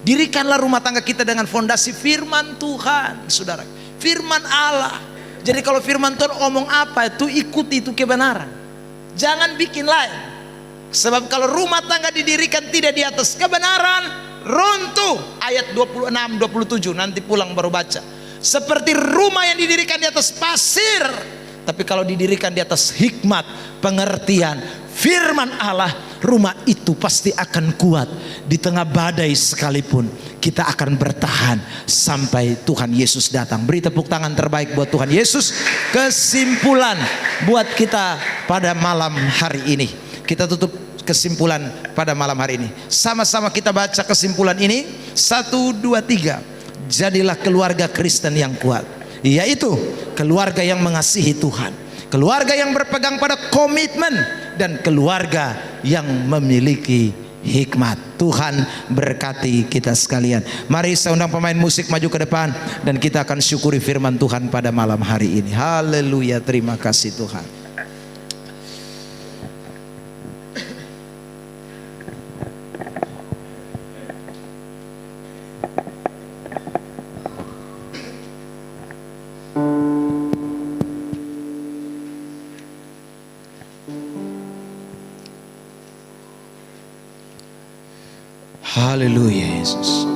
Dirikanlah rumah tangga kita dengan fondasi firman Tuhan, saudara, firman Allah. Jadi kalau firman Tuhan omong apa, itu ikuti, itu kebenaran, jangan bikin lain. Sebab kalau rumah tangga didirikan tidak di atas kebenaran, runtuh. Ayat 26, 27 nanti pulang baru baca. Seperti rumah yang didirikan di atas pasir. Tapi kalau didirikan di atas hikmat, pengertian, firman Allah, rumah itu pasti akan kuat. Di tengah badai sekalipun kita akan bertahan sampai Tuhan Yesus datang. Beri tepuk tangan terbaik buat Tuhan Yesus. Kesimpulan buat kita pada malam hari ini. Kita tutup kesimpulan pada malam hari ini. Sama-sama kita baca kesimpulan ini. 1, 2, 3. Jadilah keluarga Kristen yang kuat, yaitu keluarga yang mengasihi Tuhan, keluarga yang berpegang pada komitmen, dan keluarga yang memiliki hikmat. Tuhan berkati kita sekalian. Mari saya undang pemain musik maju ke depan dan kita akan syukuri firman Tuhan pada malam hari ini. Haleluya, terima kasih Tuhan. Haleluya Yesus.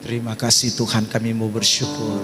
Terima kasih Tuhan, kami mau bersyukur.